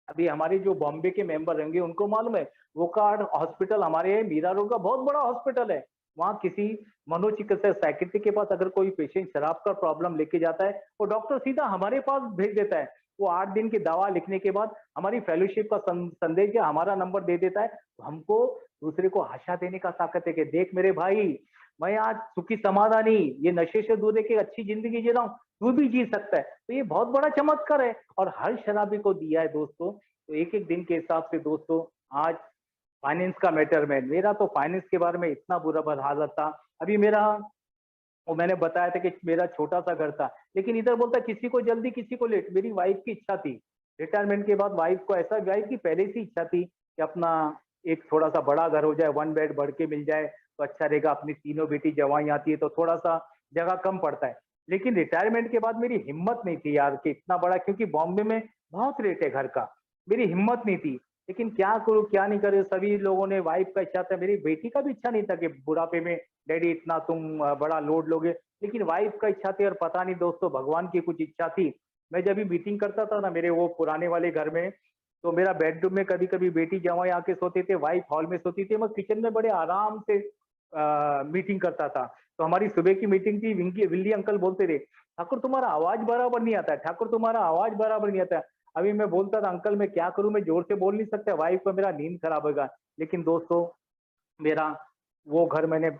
अभी हमारे जो बॉम्बे के मेंबर होंगे उनको मालूम है, वो कार्ड हॉस्पिटल हमारे मीरा रोड का बहुत बड़ा हॉस्पिटल है। वहाँ किसी मनोचिकित्सक साइकिट्रिक के पास अगर कोई पेशेंट शराब का प्रॉब्लम लेके जाता है, वो डॉक्टर सीधा हमारे पास भेज देता है। वो 8 दिन की दवा लिखने के बाद हमारी फेलोशिप का संदेश या हमारा नंबर दे देता है। तो हमको दूसरे को आशा देने का ताकत है कि देख मेरे भाई, मैं आज सुखी समाधानी, ये नशे से दूर रह के अच्छी जिंदगी जी रहा हूँ, तू भी जी सकता है। तो ये बहुत बड़ा चमत्कार है, और हर शराबी को दिया है दोस्तों। तो एक एक दिन के हिसाब से दोस्तों, आज फाइनेंस का मैटर में, मेरा तो फाइनेंस के बारे में इतना बुरा हालत था। अभी मेरा, वो मैंने बताया था कि मेरा छोटा सा घर था, लेकिन इधर बोलता किसी को जल्दी किसी को लेट। मेरी वाइफ की इच्छा थी, रिटायरमेंट के बाद वाइफ को ऐसा, वाइफ की पहले से इच्छा थी कि अपना एक थोड़ा सा बड़ा घर हो जाए, 1 बेड बढ़ के मिल जाए तो अच्छा रहेगा। अपनी तीनों बेटी जवाई आती है तो थोड़ा सा जगह कम पड़ता है। लेकिन रिटायरमेंट के बाद मेरी हिम्मत नहीं थी यार कि इतना बड़ा, क्योंकि बॉम्बे में बहुत रेट है घर का, मेरी हिम्मत नहीं थी। लेकिन क्या करूँ क्या नहीं करे, सभी लोगों ने, वाइफ का इच्छा था, मेरी बेटी का भी इच्छा नहीं था कि बुढ़ापे में डैडी इतना तुम बड़ा लोड लोगे, लेकिन वाइफ का इच्छा थी। और पता नहीं दोस्तों, भगवान की कुछ इच्छा थी। मैं जब भी मीटिंग करता था ना मेरे वो पुराने वाले घर में, तो मेरा बेडरूम में कभी कभी बेटी जवाई आके सोते थे, वाइफ हॉल में सोती थी, मैं किचन में बड़े आराम से मीटिंग करता था। तो हमारी सुबह की मीटिंग थी, विंकी विल्ली अंकल बोलते थे, ठाकुर तुम्हारा आवाज बराबर नहीं आता है, ठाकुर तुम्हारा आवाज बराबर नहीं आता है। अभी मैं बोलता था अंकल मैं क्या करूं, मैं जोर से बोल नहीं सकता, वाइफ को मेरा नींद खराब होगा। लेकिन दोस्तों, मेरा वो घर मैंने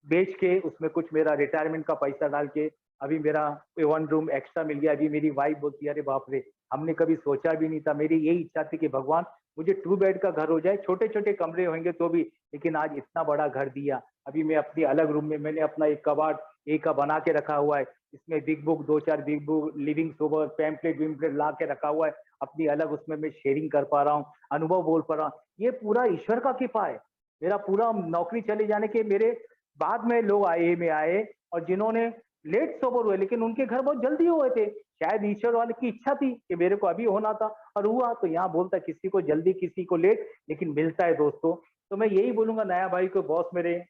बेच के उसमें कुछ मेरा रिटायरमेंट का पैसा डाल के अभी मेरा 1 रूम एक्स्ट्रा मिल गया। अभी मेरी वाइफ बोलती है अरे बाप रे, हमने कभी सोचा भी नहीं था। मेरी यही इच्छा थी कि भगवान मुझे 2 बेड का घर हो जाए, छोटे छोटे कमरे होंगे तो भी, लेकिन आज इतना बड़ा घर दिया। अभी मैं अपनी अलग रूम में मैंने अपना एक कबाड़ एक का बना के रखा हुआ है, इसमें big book 2-4 big book, living sober, pamphlet विम्पलेट ला के रखा हुआ है अपनी अलग, उसमें मैं शेयरिंग कर पा रहा हूँ, अनुभव बोल पा रहा हूँ। ये पूरा ईश्वर का कृपा है। मेरा पूरा नौकरी चले जाने के मेरे बाद में लोग आए में आए, और जिन्होंने लेट सोबर हुए, लेकिन उनके घर बहुत जल्दी हुए थे। शायद ईश्वर वाले की इच्छा थी कि मेरे को अभी होना था और हुआ। तो यहाँ बोलता किसी को जल्दी किसी को लेट, लेकिन मिलता है दोस्तों। तो मैं यही बोलूंगा नया भाई को, बॉस मेरे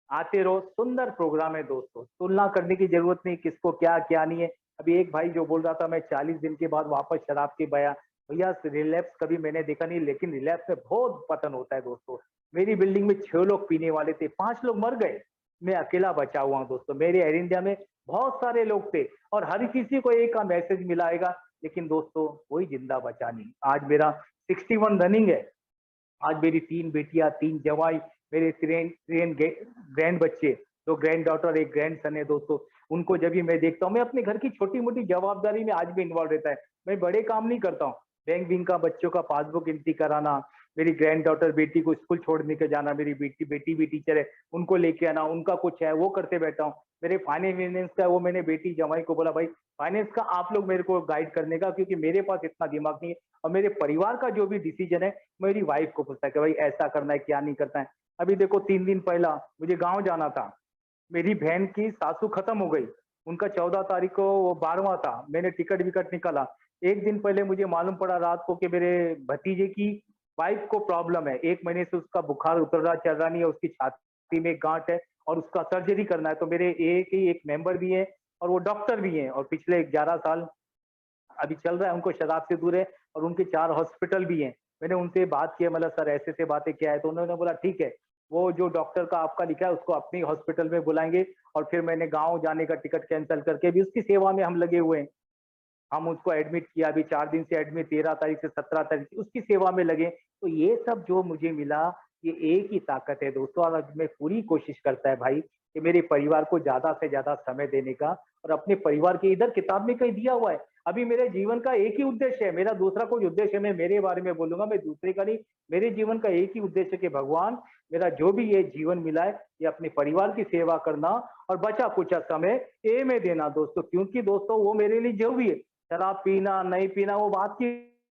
आते रहो, सुंदर प्रोग्राम है दोस्तों, तुलना करने की जरूरत नहीं किसको क्या क्या नहीं है। अभी एक भाई जो बोल रहा था मैं 40 दिन के बाद वापस शराब के बया, भैया रिलैप्स कभी मैंने देखा नहीं, लेकिन रिलैप्स में बहुत पतन होता है दोस्तों। मेरी बिल्डिंग में 6 लोग पीने वाले थे, 5 लोग मर गए, मैं अकेला बचा हुआ हूँ दोस्तों। मेरे एयर इंडिया में बहुत सारे लोग थे और हर किसी को एक का मैसेज मिलाएगा, लेकिन दोस्तों कोई जिंदा बचा नहीं। आज मेरा 61 रनिंग है। आज मेरी 3 बेटियां, 3 जवाई, मेरे 3 ग्रैंड बच्चे, 2 ग्रैंड डॉटर, 1 ग्रैंड सन है दोस्तों। उनको जब भी मैं देखता हूँ, मैं अपने घर की छोटी मोटी जवाबदारी में आज भी इन्वॉल्व रहता है। मैं बड़े काम नहीं करता हूँ, बैंक विंग का बच्चों का पासबुक एंट्री कराना, मेरी ग्रैंड डॉटर बेटी को स्कूल छोड़ने के जाना, मेरी बेटी बेटी भी टीचर है, उनको लेके आना, उनका कुछ है वो करते बैठा हूँ। मेरे फाइनेंस का वो मैंने बेटी जमाई को बोला भाई फाइनेंस का आप लोग मेरे को गाइड करने का, क्योंकि मेरे पास इतना दिमाग नहीं है। और मेरे परिवार का जो भी डिसीजन है मेरी वाइफ को पूछता है कि भाई ऐसा करना है क्या नहीं करना है। अभी देखो 3 दिन पहला मुझे गाँव जाना था, मेरी बहन की सासू खत्म हो गई, उनका 14 तारीख को वो 12वां था, मैंने टिकट विकट निकाला। एक दिन पहले मुझे मालूम पड़ा रात को कि मेरे भतीजे की वाइफ को प्रॉब्लम है, 1 महीने से उसका बुखार उतर रहा चल रहा नहीं है, उसकी छाती में गांठ है और उसका सर्जरी करना है। तो मेरे एक ही एक मेंबर भी है और वो डॉक्टर भी हैं और पिछले 11 साल अभी चल रहा है, उनको शराब से दूर है और उनके 4 हॉस्पिटल भी हैं। मैंने उनसे बात किया, मतलब सर ऐसे ऐसे बातें क्या है, तो उन्होंने बोला ठीक है, वो जो डॉक्टर का आपका लिखा है उसको अपनी हॉस्पिटल में बुलाएंगे। और फिर मैंने गाँव जाने का टिकट कैंसिल करके भी उसकी सेवा में हम लगे हुए हैं। हम उसको एडमिट किया, अभी 4 दिन से एडमिट, 13 तारीख से 17 तारीख उसकी सेवा में लगे। तो ये सब जो मुझे मिला, ये एक ही ताकत है दोस्तों। और आज मैं पूरी कोशिश करता है भाई कि मेरे परिवार को ज्यादा से ज्यादा समय देने का, और अपने परिवार के इधर किताब में कहीं दिया हुआ है, अभी मेरे जीवन का एक ही उद्देश्य है, मेरा दूसरा कोई उद्देश्य है मैं मेरे बारे में बोलूंगा, मैं दूसरे का नहीं। मेरे जीवन का एक ही उद्देश्य कि भगवान मेरा जो भी ये जीवन मिला है ये अपने परिवार की सेवा करना और बचा कुचा समय ए में देना दोस्तों, क्योंकि दोस्तों वो मेरे लिए जरूरी है। शराब पीना नहीं पीना वो बात की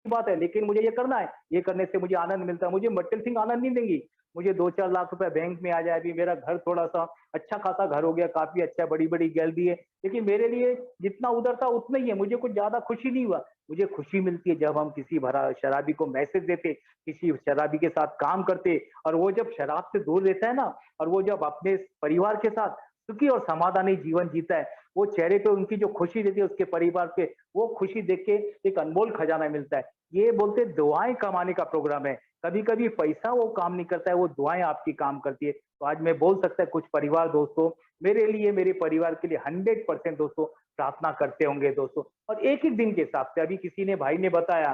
बात है, लेकिन मुझे ये करना है, ये करने से मुझे आनंद मिलता है। मुझे मटेरियल थिंग आनंद नहीं देंगी, मुझे 2-4 लाख रुपए बैंक में आ जाए, अभी मेरा घर थोड़ा सा अच्छा खासा घर हो गया, काफी अच्छा, बड़ी बड़ी गैलरी है, लेकिन मेरे लिए जितना उधर था उतना ही है, मुझे कुछ ज्यादा खुशी नहीं हुआ। मुझे खुशी मिलती है जब हम किसी भरा शराबी को मैसेज देते, किसी शराबी के साथ काम करते, और वो जब शराब से दूर रहता है ना, और वो जब अपने परिवार के साथ सुखी और समाधानी जीवन जीता है, वो चेहरे पे उनकी जो खुशी रहती है उसके परिवार पे, वो खुशी देख के एक अनमोल खजाना मिलता है। ये बोलते दुआएं कमाने का प्रोग्राम है, कभी कभी पैसा वो काम नहीं करता है, वो दुआएं आपकी काम करती है। तो आज मैं बोल सकता है कुछ परिवार दोस्तों मेरे लिए, मेरे परिवार के लिए 100% दोस्तों प्रार्थना करते होंगे दोस्तों। और एक एक दिन के हिसाब से, अभी किसी ने भाई ने बताया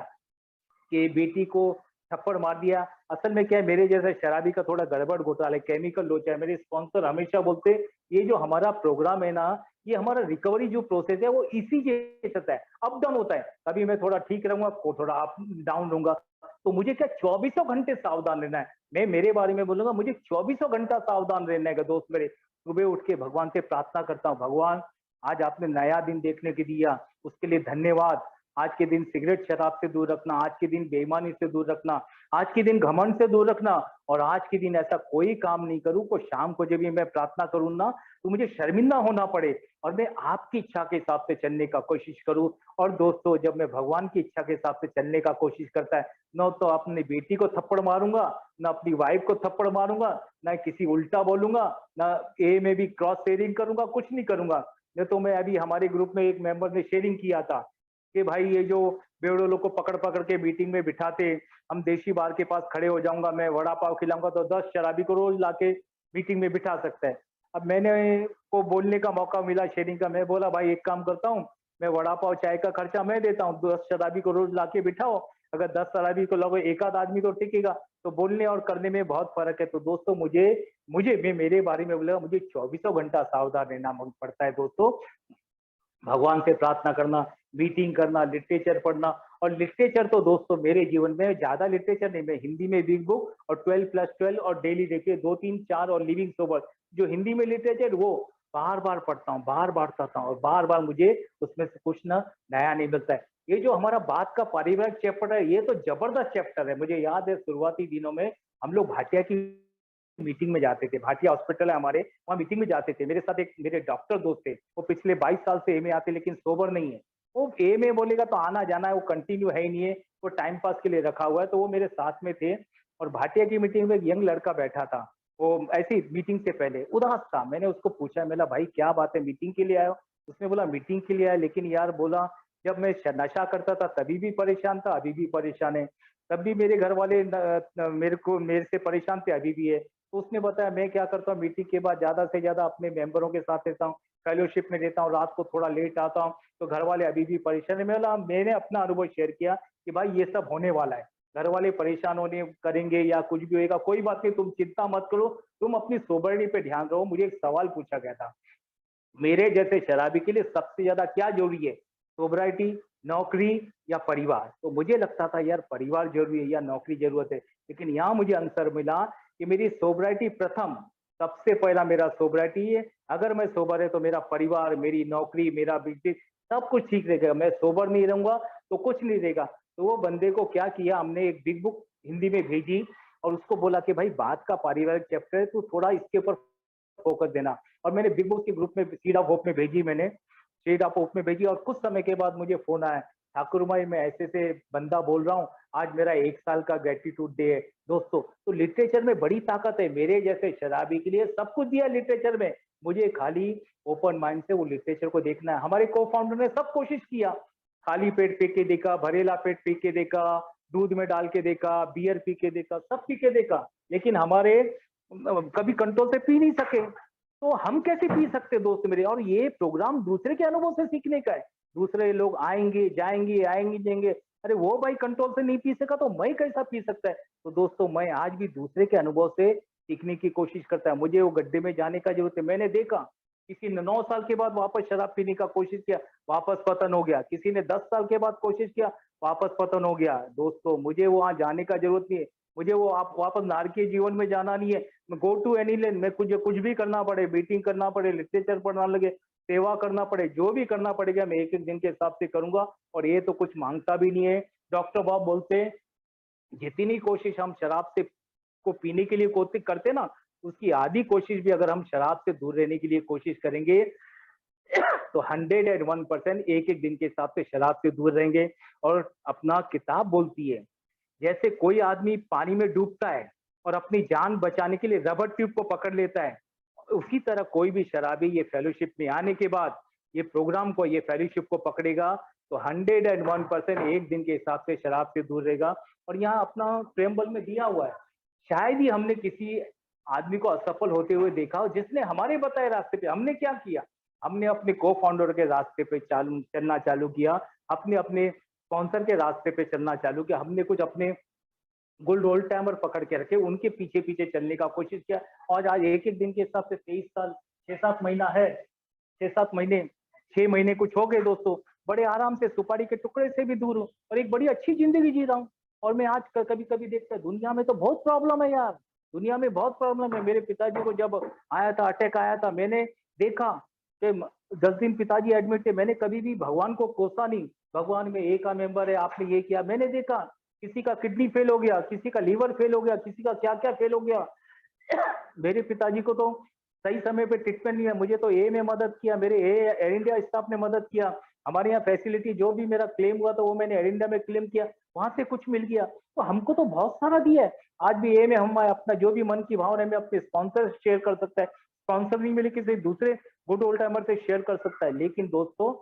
कि बेटी को थप्पड़ मार दिया, असल में क्या है, मेरे जैसा शराबी का थोड़ा गड़बड़ घोटाला है, केमिकल लोचा है। मेरे स्पॉन्सर हमेशा बोलते ये जो हमारा प्रोग्राम है ना, ये हमारा रिकवरी जो प्रोसेस है वो इसी के साथ है, अप डाउन होता है, कभी मैं थोड़ा ठीक रहूंगा, थोड़ा अप डाउन रहूंगा। तो मुझे क्या 24 घंटे सावधान रहना है। मैं मेरे बारे में बोलूंगा, मुझे 24 घंटा सावधान रहना है दोस्त मेरे। सुबह उठ के भगवान से प्रार्थना करता हूँ, भगवान आज आपने नया दिन देखने के दिया, उसके लिए धन्यवाद। आज के दिन सिगरेट शराब से दूर रखना, आज के दिन बेईमानी से दूर रखना, आज के दिन घमंड से दूर रखना, और आज के दिन ऐसा कोई काम नहीं करूं को शाम को जब भी मैं प्रार्थना करूं ना तो मुझे शर्मिंदा होना पड़े, और मैं आपकी इच्छा के हिसाब से चलने का कोशिश करूं। और दोस्तों जब मैं भगवान की इच्छा के हिसाब से चलने का कोशिश करता है, न तो अपनी बेटी को थप्पड़ मारूंगा, न अपनी वाइफ को थप्पड़ मारूंगा, न किसी उल्टा बोलूंगा, न ए में भी क्रॉस शेयरिंग करूंगा, कुछ नहीं करूंगा। नहीं तो मैं अभी हमारे ग्रुप में एक मेंबर ने शेयरिंग किया था कि भाई ये जो बेवड़े को पकड़ पकड़ के मीटिंग में बिठाते, हम देशी बार के पास खड़े हो जाऊंगा, मैं वड़ा पाव खिलाऊंगा तो 10 शराबी को रोज लाके मीटिंग में बिठा सकता है। अब मैंने को बोलने का मौका मिला शेयरिंग का, मैं बोला भाई एक काम करता हूँ, मैं वड़ा पाव चाय का खर्चा मैं देता हूँ, 10 शराबी को रोज लाके बिठाओ, अगर 10 शराबी को लगो एक आध आदमी तो टिकेगा। तो बोलने और करने में बहुत फर्क है। तो दोस्तों मुझे मुझे मैं मेरे बारे में बोलेगा, मुझे 24 घंटा सावधान रहना पड़ता है दोस्तों, भगवान से प्रार्थना करना, मीटिंग करना, लिटरेचर पढ़ना। और लिटरेचर तो दोस्तों मेरे जीवन में ज्यादा लिटरेचर नहीं, मैं हिंदी में बिग बुक और 12+12 और डेली देखिए 2-3-4 और लिविंग सोबर, जो हिंदी में लिटरेचर वो बार बार पढ़ता हूँ, बार बार पढ़ता हूँ, और बार बार मुझे उसमें से कुछ ना नया नहीं मिलता है। ये जो हमारा बात का पारिवारिक चैप्टर है ये तो जबरदस्त चैप्टर है। मुझे याद है शुरुआती दिनों में हम लोग भाटिया की मीटिंग में जाते थे, भाटिया हॉस्पिटल है हमारे, वहाँ मीटिंग में जाते थे। मेरे साथ एक मेरे डॉक्टर दोस्त थे, वो पिछले 22 साल से ए में आते लेकिन सोबर नहीं है। वो ए में बोलेगा तो आना जाना है, वो कंटिन्यू है ही नहीं है, वो टाइम पास के लिए रखा हुआ है। तो वो मेरे साथ में थे, और भाटिया की मीटिंग में एक यंग लड़का बैठा था, वो ऐसी मीटिंग से पहले उदास था। मैंने उसको पूछा, मेरा भाई क्या बात है, मीटिंग के लिए आयो? उसने बोला मीटिंग के लिए आया, लेकिन यार बोला जब मैं नशा करता था तभी भी परेशान था, अभी भी परेशान है, तब भी मेरे घर वाले मेरे से परेशान थे, अभी भी है। तो उसने बताया मैं क्या करता हूँ, मीटिंग के बाद ज्यादा से ज्यादा अपने मेंबरों के साथ रहता हूँ, फेलोशिप में रहता हूँ, रात को थोड़ा लेट आता हूँ, तो घर वाले अभी भी परेशान है। मैंने अपना अनुभव शेयर किया कि भाई ये सब होने वाला है, घर वाले परेशान होने करेंगे या कुछ भी होएगा, कोई बात नहीं, तुम चिंता मत करो, तुम अपनी सोबरिटी पे ध्यान रहो। मुझे एक सवाल पूछा गया था, मेरे जैसे शराबी के लिए सबसे ज्यादा क्या जरूरी है? सोब्राइटी, नौकरी या परिवार। तो मुझे लगता था यार परिवार जरूरी है या नौकरी जरूरत है, लेकिन यहाँ मुझे आंसर मिला कि मेरी सोब्राइटी प्रथम, सबसे पहला मेरा सोब्राइटी है। अगर मैं सोबर है तो मेरा परिवार, मेरी नौकरी, मेरा बिजनेस सब कुछ ठीक रहेगा। मैं सोबर नहीं रहूंगा तो कुछ नहीं रहेगा। तो वो बंदे को क्या किया, हमने एक बिग बुक हिंदी में भेजी और उसको बोला कि भाई बात का पारिवारिक चैप्टर है, तू थोड़ा इसके ऊपर फोकस देना। और मैंने बिग बॉस के ग्रुप में सीड ऑफ होप में भेजी, मैंने सीड ऑफ होप में भेजी और कुछ समय के बाद मुझे फोन आया, ठाकुर भाई मैं ऐसे से बंदा बोल रहा हूँ, आज मेरा 1 साल का ग्रेटिट्यूड डे है। दोस्तों तो लिटरेचर में बड़ी ताकत है, मेरे जैसे शराबी के लिए सब कुछ दिया लिटरेचर में। मुझे खाली ओपन माइंड से वो लिटरेचर को देखना है। हमारे को फाउंडर ने सब कोशिश किया, खाली पेट पी के देखा, भरेला पेट पी के देखा, दूध में डाल के देखा, बियर पी के देखा, सब पी के देखा, लेकिन हमारे कभी कंट्रोल से पी नहीं सके। तो हम कैसे पी सकते दोस्त मेरे। और ये प्रोग्राम दूसरे के अनुभव से सीखने का है। दूसरे लोग आएंगे जाएंगे आएंगे जाएंगे, अरे वो भाई कंट्रोल से नहीं पी सका तो मैं कैसा पी सकता है। तो दोस्तों मैं आज भी दूसरे के अनुभव से सीखने की कोशिश करता है। मुझे वो गड्ढे में जाने का जरूरत है। मैंने देखा किसी ने 9 साल के बाद वापस शराब पीने का कोशिश किया, वापस पतन हो गया। किसी ने 10 साल के बाद कोशिश किया, वापस पतन हो गया। दोस्तों मुझे वहां जाने का जरूरत नहीं है। मुझे वो आप वापस नारकीय जीवन में जाना नहीं है। गो टू एनी लेन, मैं कुछ भी करना पड़े, मीटिंग करना पड़े, लिटरेचर पढ़ना लगे, सेवा करना पड़े, जो भी करना पड़ेगा मैं एक एक दिन के हिसाब से करूंगा। और ये तो कुछ मांगता भी नहीं है। डॉक्टर बाब बोलते हैं जितनी कोशिश हम शराब से को पीने के लिए करते ना, उसकी आधी कोशिश भी अगर हम शराब से दूर रहने के लिए कोशिश करेंगे तो 101% एक एक दिन के हिसाब से शराब से दूर रहेंगे। और अपना किताब बोलती है जैसे कोई आदमी पानी में डूबता है और अपनी जान बचाने के लिए रबर ट्यूब को पकड़ लेता है, उसी तरह कोई भी शराबी ये फेलोशिप में आने के बाद ये प्रोग्राम को, ये फेलोशिप को पकड़ेगा तो 101% एक दिन के हिसाब से शराब से दूर रहेगा। और यहाँ अपना प्रेमबल में दिया हुआ है, शायद ही हमने किसी आदमी को असफल होते हुए देखा हो जिसने हमारे बताए रास्ते पे। हमने क्या किया, हमने अपने को फाउंडर के रास्ते पे चलना चालू किया, अपने अपने स्पॉन्सर के रास्ते पे चलना चालू किया, हमने कुछ अपने गोल्ड ओल्ड टाइमर पकड़ के रखे, उनके पीछे पीछे चलने का कोशिश किया। और आज एक एक दिन के हिसाब से 23 साल, 6-7 महीना है, 6-7 महीने, 6 महीने कुछ हो गए दोस्तों, बड़े आराम से सुपारी के टुकड़े से भी दूर हूँ और एक बड़ी अच्छी जिंदगी जी रहा हूँ। और मैं आज कभी कभी देखता हूँ दुनिया में तो बहुत प्रॉब्लम है यार, दुनिया में बहुत प्रॉब्लम है। मेरे पिताजी को जब आया था, अटैक आया था, मैंने देखा कि 10 दिन पिताजी एडमिट थे, मैंने कभी भी भगवान को कोसा नहीं। भगवान में एक का मेंबर है, आपने ये किया। मैंने देखा किसी का किडनी फेल हो गया, किसी का लीवर फेल हो गया, किसी का क्या क्या फेल हो गया। मेरे पिताजी को तो सही समय पे ट्रीटमेंट नहीं है, मुझे तो ए में मदद किया, मेरे एयर इंडिया स्टाफ ने मदद किया। हमारे यहाँ फैसिलिटी जो भी मेरा क्लेम हुआ था वो मैंने एयर इंडिया में क्लेम किया, वहां से कुछ मिल गया। तो हमको तो बहुत सारा दिया है। आज भी ए में हम अपना जो भी मन की भावना में अपने स्पॉन्सर शेयर कर सकता है, स्पॉन्सर नहीं मिले किसी दूसरे गुड ओल्ड टाइमर से शेयर कर सकता है। लेकिन दोस्तों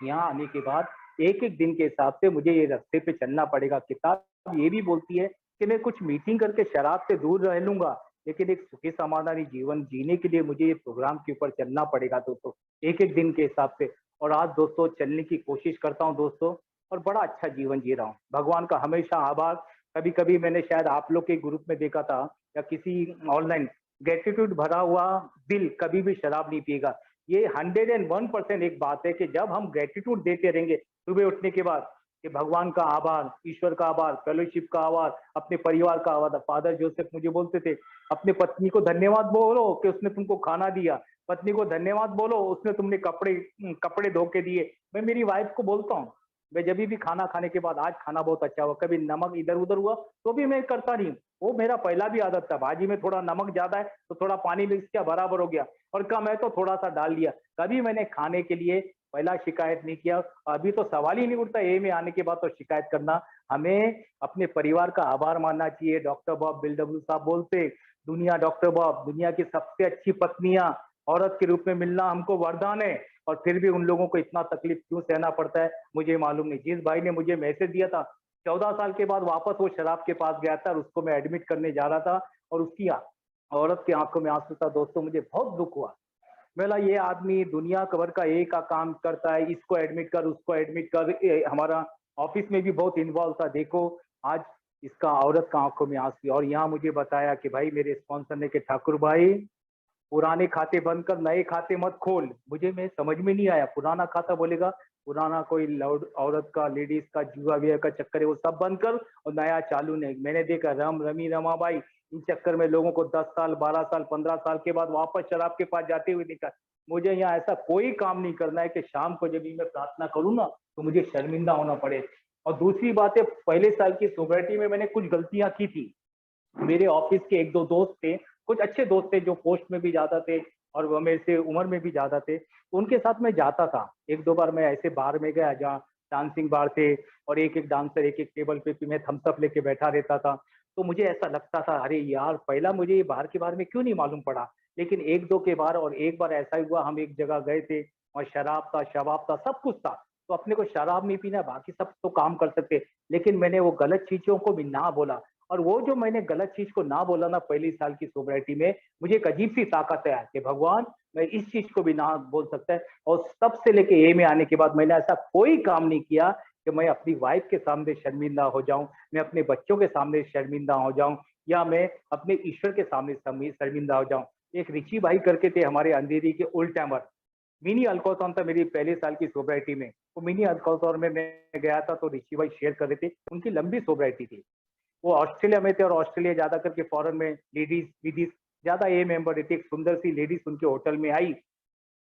यहाँ आने के बाद एक एक दिन के हिसाब से मुझे ये रास्ते पे चलना पड़ेगा। किताब ये भी बोलती है कि मैं कुछ मीटिंग करके शराब से दूर रह लूंगा, लेकिन एक सुखी समाधानी जीवन जीने के लिए मुझे ये प्रोग्राम के ऊपर चलना पड़ेगा दोस्तों, एक एक दिन के हिसाब से। और आज दोस्तों चलने की कोशिश करता हूँ दोस्तों, और बड़ा अच्छा जीवन जी रहा हूँ। भगवान का हमेशा आभार। कभी कभी मैंने शायद आप लोग के ग्रुप में देखा था या किसी ऑनलाइन, ग्रेटिट्यूड भरा हुआ दिल कभी भी शराब नहीं पिएगा। ये 101% एक बात है कि जब हम ग्रेटिट्यूड देते रहेंगे सुबह उठने के बाद कि भगवान का आभार, ईश्वर का आभार, फेलोशिप का आभार, अपने परिवार का आभार। फादर जोसेफ मुझे बोलते थे अपने पत्नी को धन्यवाद बोलो कि उसने तुमको खाना दिया, पत्नी को धन्यवाद बोलो उसने तुमने कपड़े कपड़े धो के दिए। मैं मेरी वाइफ को बोलता हूँ, मैं जब भी खाना खाने के बाद आज खाना बहुत अच्छा हुआ, कभी नमक इधर उधर हुआ तो भी मैं करता नहीं। वो मेरा पहला भी आदत था, भाजी में थोड़ा नमक ज्यादा है तो थोड़ा पानी मिक्स किया, बराबर हो गया, और कम है तो थोड़ा सा डाल दिया। कभी मैंने खाने के लिए पहला शिकायत नहीं किया। अभी तो सवाल ही नहीं उठता ए में आने के बाद तो शिकायत करना। हमें अपने परिवार का आभार मानना चाहिए। डॉक्टर बॉब बिल्डब्ल्यू साहब बोलते, दुनिया, डॉक्टर बॉब, दुनिया की सबसे अच्छी पत्नियां औरत के रूप में मिलना हमको वरदान है, और फिर भी उन लोगों को इतना तकलीफ क्यों सहना पड़ता है मुझे मालूम नहीं। जिस भाई ने मुझे मैसेज दिया था 14 साल के बाद वापस वो शराब के पास गया था और उसको मैं एडमिट करने जा रहा था और उसकी औरत की आंखों में आंसू था दोस्तों, मुझे बहुत दुख हुआ। बोला ये आदमी दुनिया भर का एक का काम करता है, इसको एडमिट कर उसको एडमिट कर। हमारा ऑफिस में भी बहुत इन्वॉल्व था, देखो आज इसका औरत का आंखों में आंसू। और यहाँ मुझे बताया कि भाई मेरे स्पॉन्सर ने कि ठाकुर भाई पुराने खाते बंद कर, नए खाते मत खोल। मुझे में समझ में नहीं आया, पुराना खाता बोलेगा पुराना कोई औरत का, लेडीज का जुआ विया का चक्कर है वो सब बंद कर और नया चालू नहीं। मैंने देखा रमाबाई इन चक्कर में लोगों को 10 साल, 12 साल, 15 साल के बाद वापस शराब के पास जाते हुए देखा। मुझे यहाँ ऐसा कोई काम नहीं करना है कि शाम को जब भी मैं प्रार्थना करूँ ना तो मुझे शर्मिंदा होना पड़े। और दूसरी बात है, पहले साल की सोसाइटी में मैंने कुछ गलतियां की थी। मेरे ऑफिस के एक दो दोस्त थे, कुछ अच्छे दोस्त थे जो पोस्ट में भी ज्यादा थे और वो मेरे से उम्र में भी ज्यादा थे, तो उनके साथ मैं जाता था। एक दो बार मैं ऐसे बार में गया जहाँ डांसिंग बार थे और एक एक डांसर एक एक टेबल पे मैं थम्स अप लेके बैठा रहता था। तो मुझे ऐसा लगता था अरे यार पहला मुझे ये बाहर के बारे में क्यों नहीं मालूम पड़ा। लेकिन एक दो के बार, और एक बार ऐसा ही हुआ, हम एक जगह गए थे और शराब था, शबाब था, सब कुछ था। तो अपने को शराब नहीं पीना, बाकी सब तो काम कर सकते, लेकिन मैंने वो गलत चीजों को भी ना बोला। और वो जो मैंने गलत चीज को ना बोला ना पहली साल की सोसाइटी में, मुझे एक अजीब सी ताकत है कि भगवान मैं इस चीज को भी ना बोल सकता है। और तब से लेके ए में आने के बाद मैंने ऐसा कोई काम नहीं किया कि मैं अपनी वाइफ के सामने शर्मिंदा हो जाऊं, मैं अपने बच्चों के सामने शर्मिंदा हो जाऊं, या मैं अपने ईश्वर के सामने शर्मिंदा हो जाऊं। एक रिची भाई करके थे हमारे अंधेरी के ओल्ड टाइमर, मिनी अल्कोथॉन था मेरी पहले साल की सोसाइटी में। वो मिनी अल्कोथॉन में मैं गया था तो ऋषि भाई शेयर कर रहे थे, उनकी लंबी सोसाइटी थी। वो ऑस्ट्रेलिया में थे और ऑस्ट्रेलिया ज्यादा करके फॉरेन में लेडीज विडीज ज्यादा ए मेंबर रहती। एक सुंदर सी लेडीज उनके होटल में आई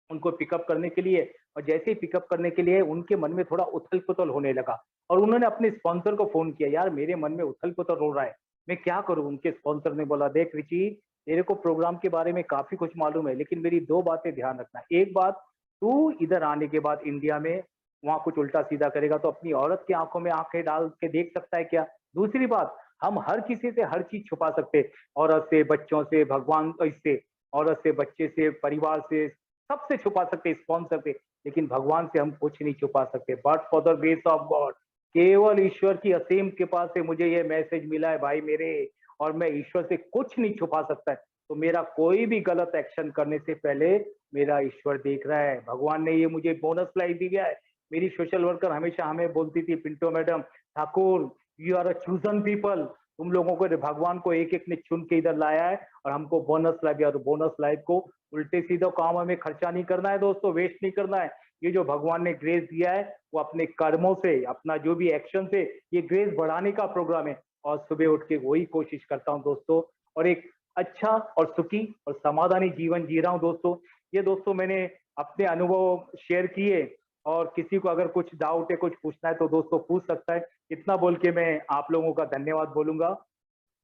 उनको पिकअप करने के लिए, और जैसे ही पिकअप करने के लिए उनके मन में थोड़ा उथल पुथल होने लगा और उन्होंने अपने स्पॉन्सर को फोन किया, यार मेरे मन में उथल पुथल हो रहा है, मैं क्या करूं। उनके स्पॉन्सर ने बोला, देख रिची तेरे को प्रोग्राम के बारे में काफी कुछ मालूम है, लेकिन मेरी दो बातें ध्यान रखना। एक बात, तू इधर आने के बाद इंडिया में वहां कुछ उल्टा सीधा करेगा तो अपनी औरत की आंखों में आंखें डाल के देख सकता है क्या। दूसरी बात, हम हर किसी से हर चीज छुपा सकते, औरत से, बच्चों से, भगवान इससे, औरत से, बच्चे से, परिवार से, सबसे छुपा सकते स्पॉन्सर से, लेकिन भगवान से हम कुछ नहीं छुपा सकते। But for the grace of God, केवल ईश्वर की असीम कृपा से मुझे ये मैसेज मिला है भाई मेरे, और मैं ईश्वर से कुछ नहीं छुपा सकता है। तो मेरा कोई भी गलत एक्शन करने से पहले मेरा ईश्वर देख रहा है। भगवान ने ये मुझे बोनस लाइफ दिया है। मेरी सोशल वर्कर हमेशा हमें बोलती थी, Pinto madam, Thakur you are a chosen people, तुम लोगों को, भगवान को एक एक ने चुन के इधर लाया है और हमको बोनस लाइफ दिया। और बोनस लाइफ को उल्टे सीधे काम हमें खर्चा नहीं करना है दोस्तों, वेस्ट नहीं करना है। ये जो भगवान ने ग्रेस दिया है वो अपने कर्मों से, अपना जो भी एक्शन से ये ग्रेस बढ़ाने का प्रोग्राम है। और सुबह उठ के वही कोशिश करता हूँ दोस्तों, और एक अच्छा और सुखी और समाधानी जीवन जी रहा हूँ दोस्तों। ये दोस्तों मैंने अपने अनुभव शेयर किए, और किसी को अगर कुछ डाउट है, कुछ पूछना है तो दोस्तों पूछ सकता है। इतना बोल के मैं आप लोगों का धन्यवाद बोलूंगा।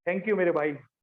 थैंक यू मेरे भाई।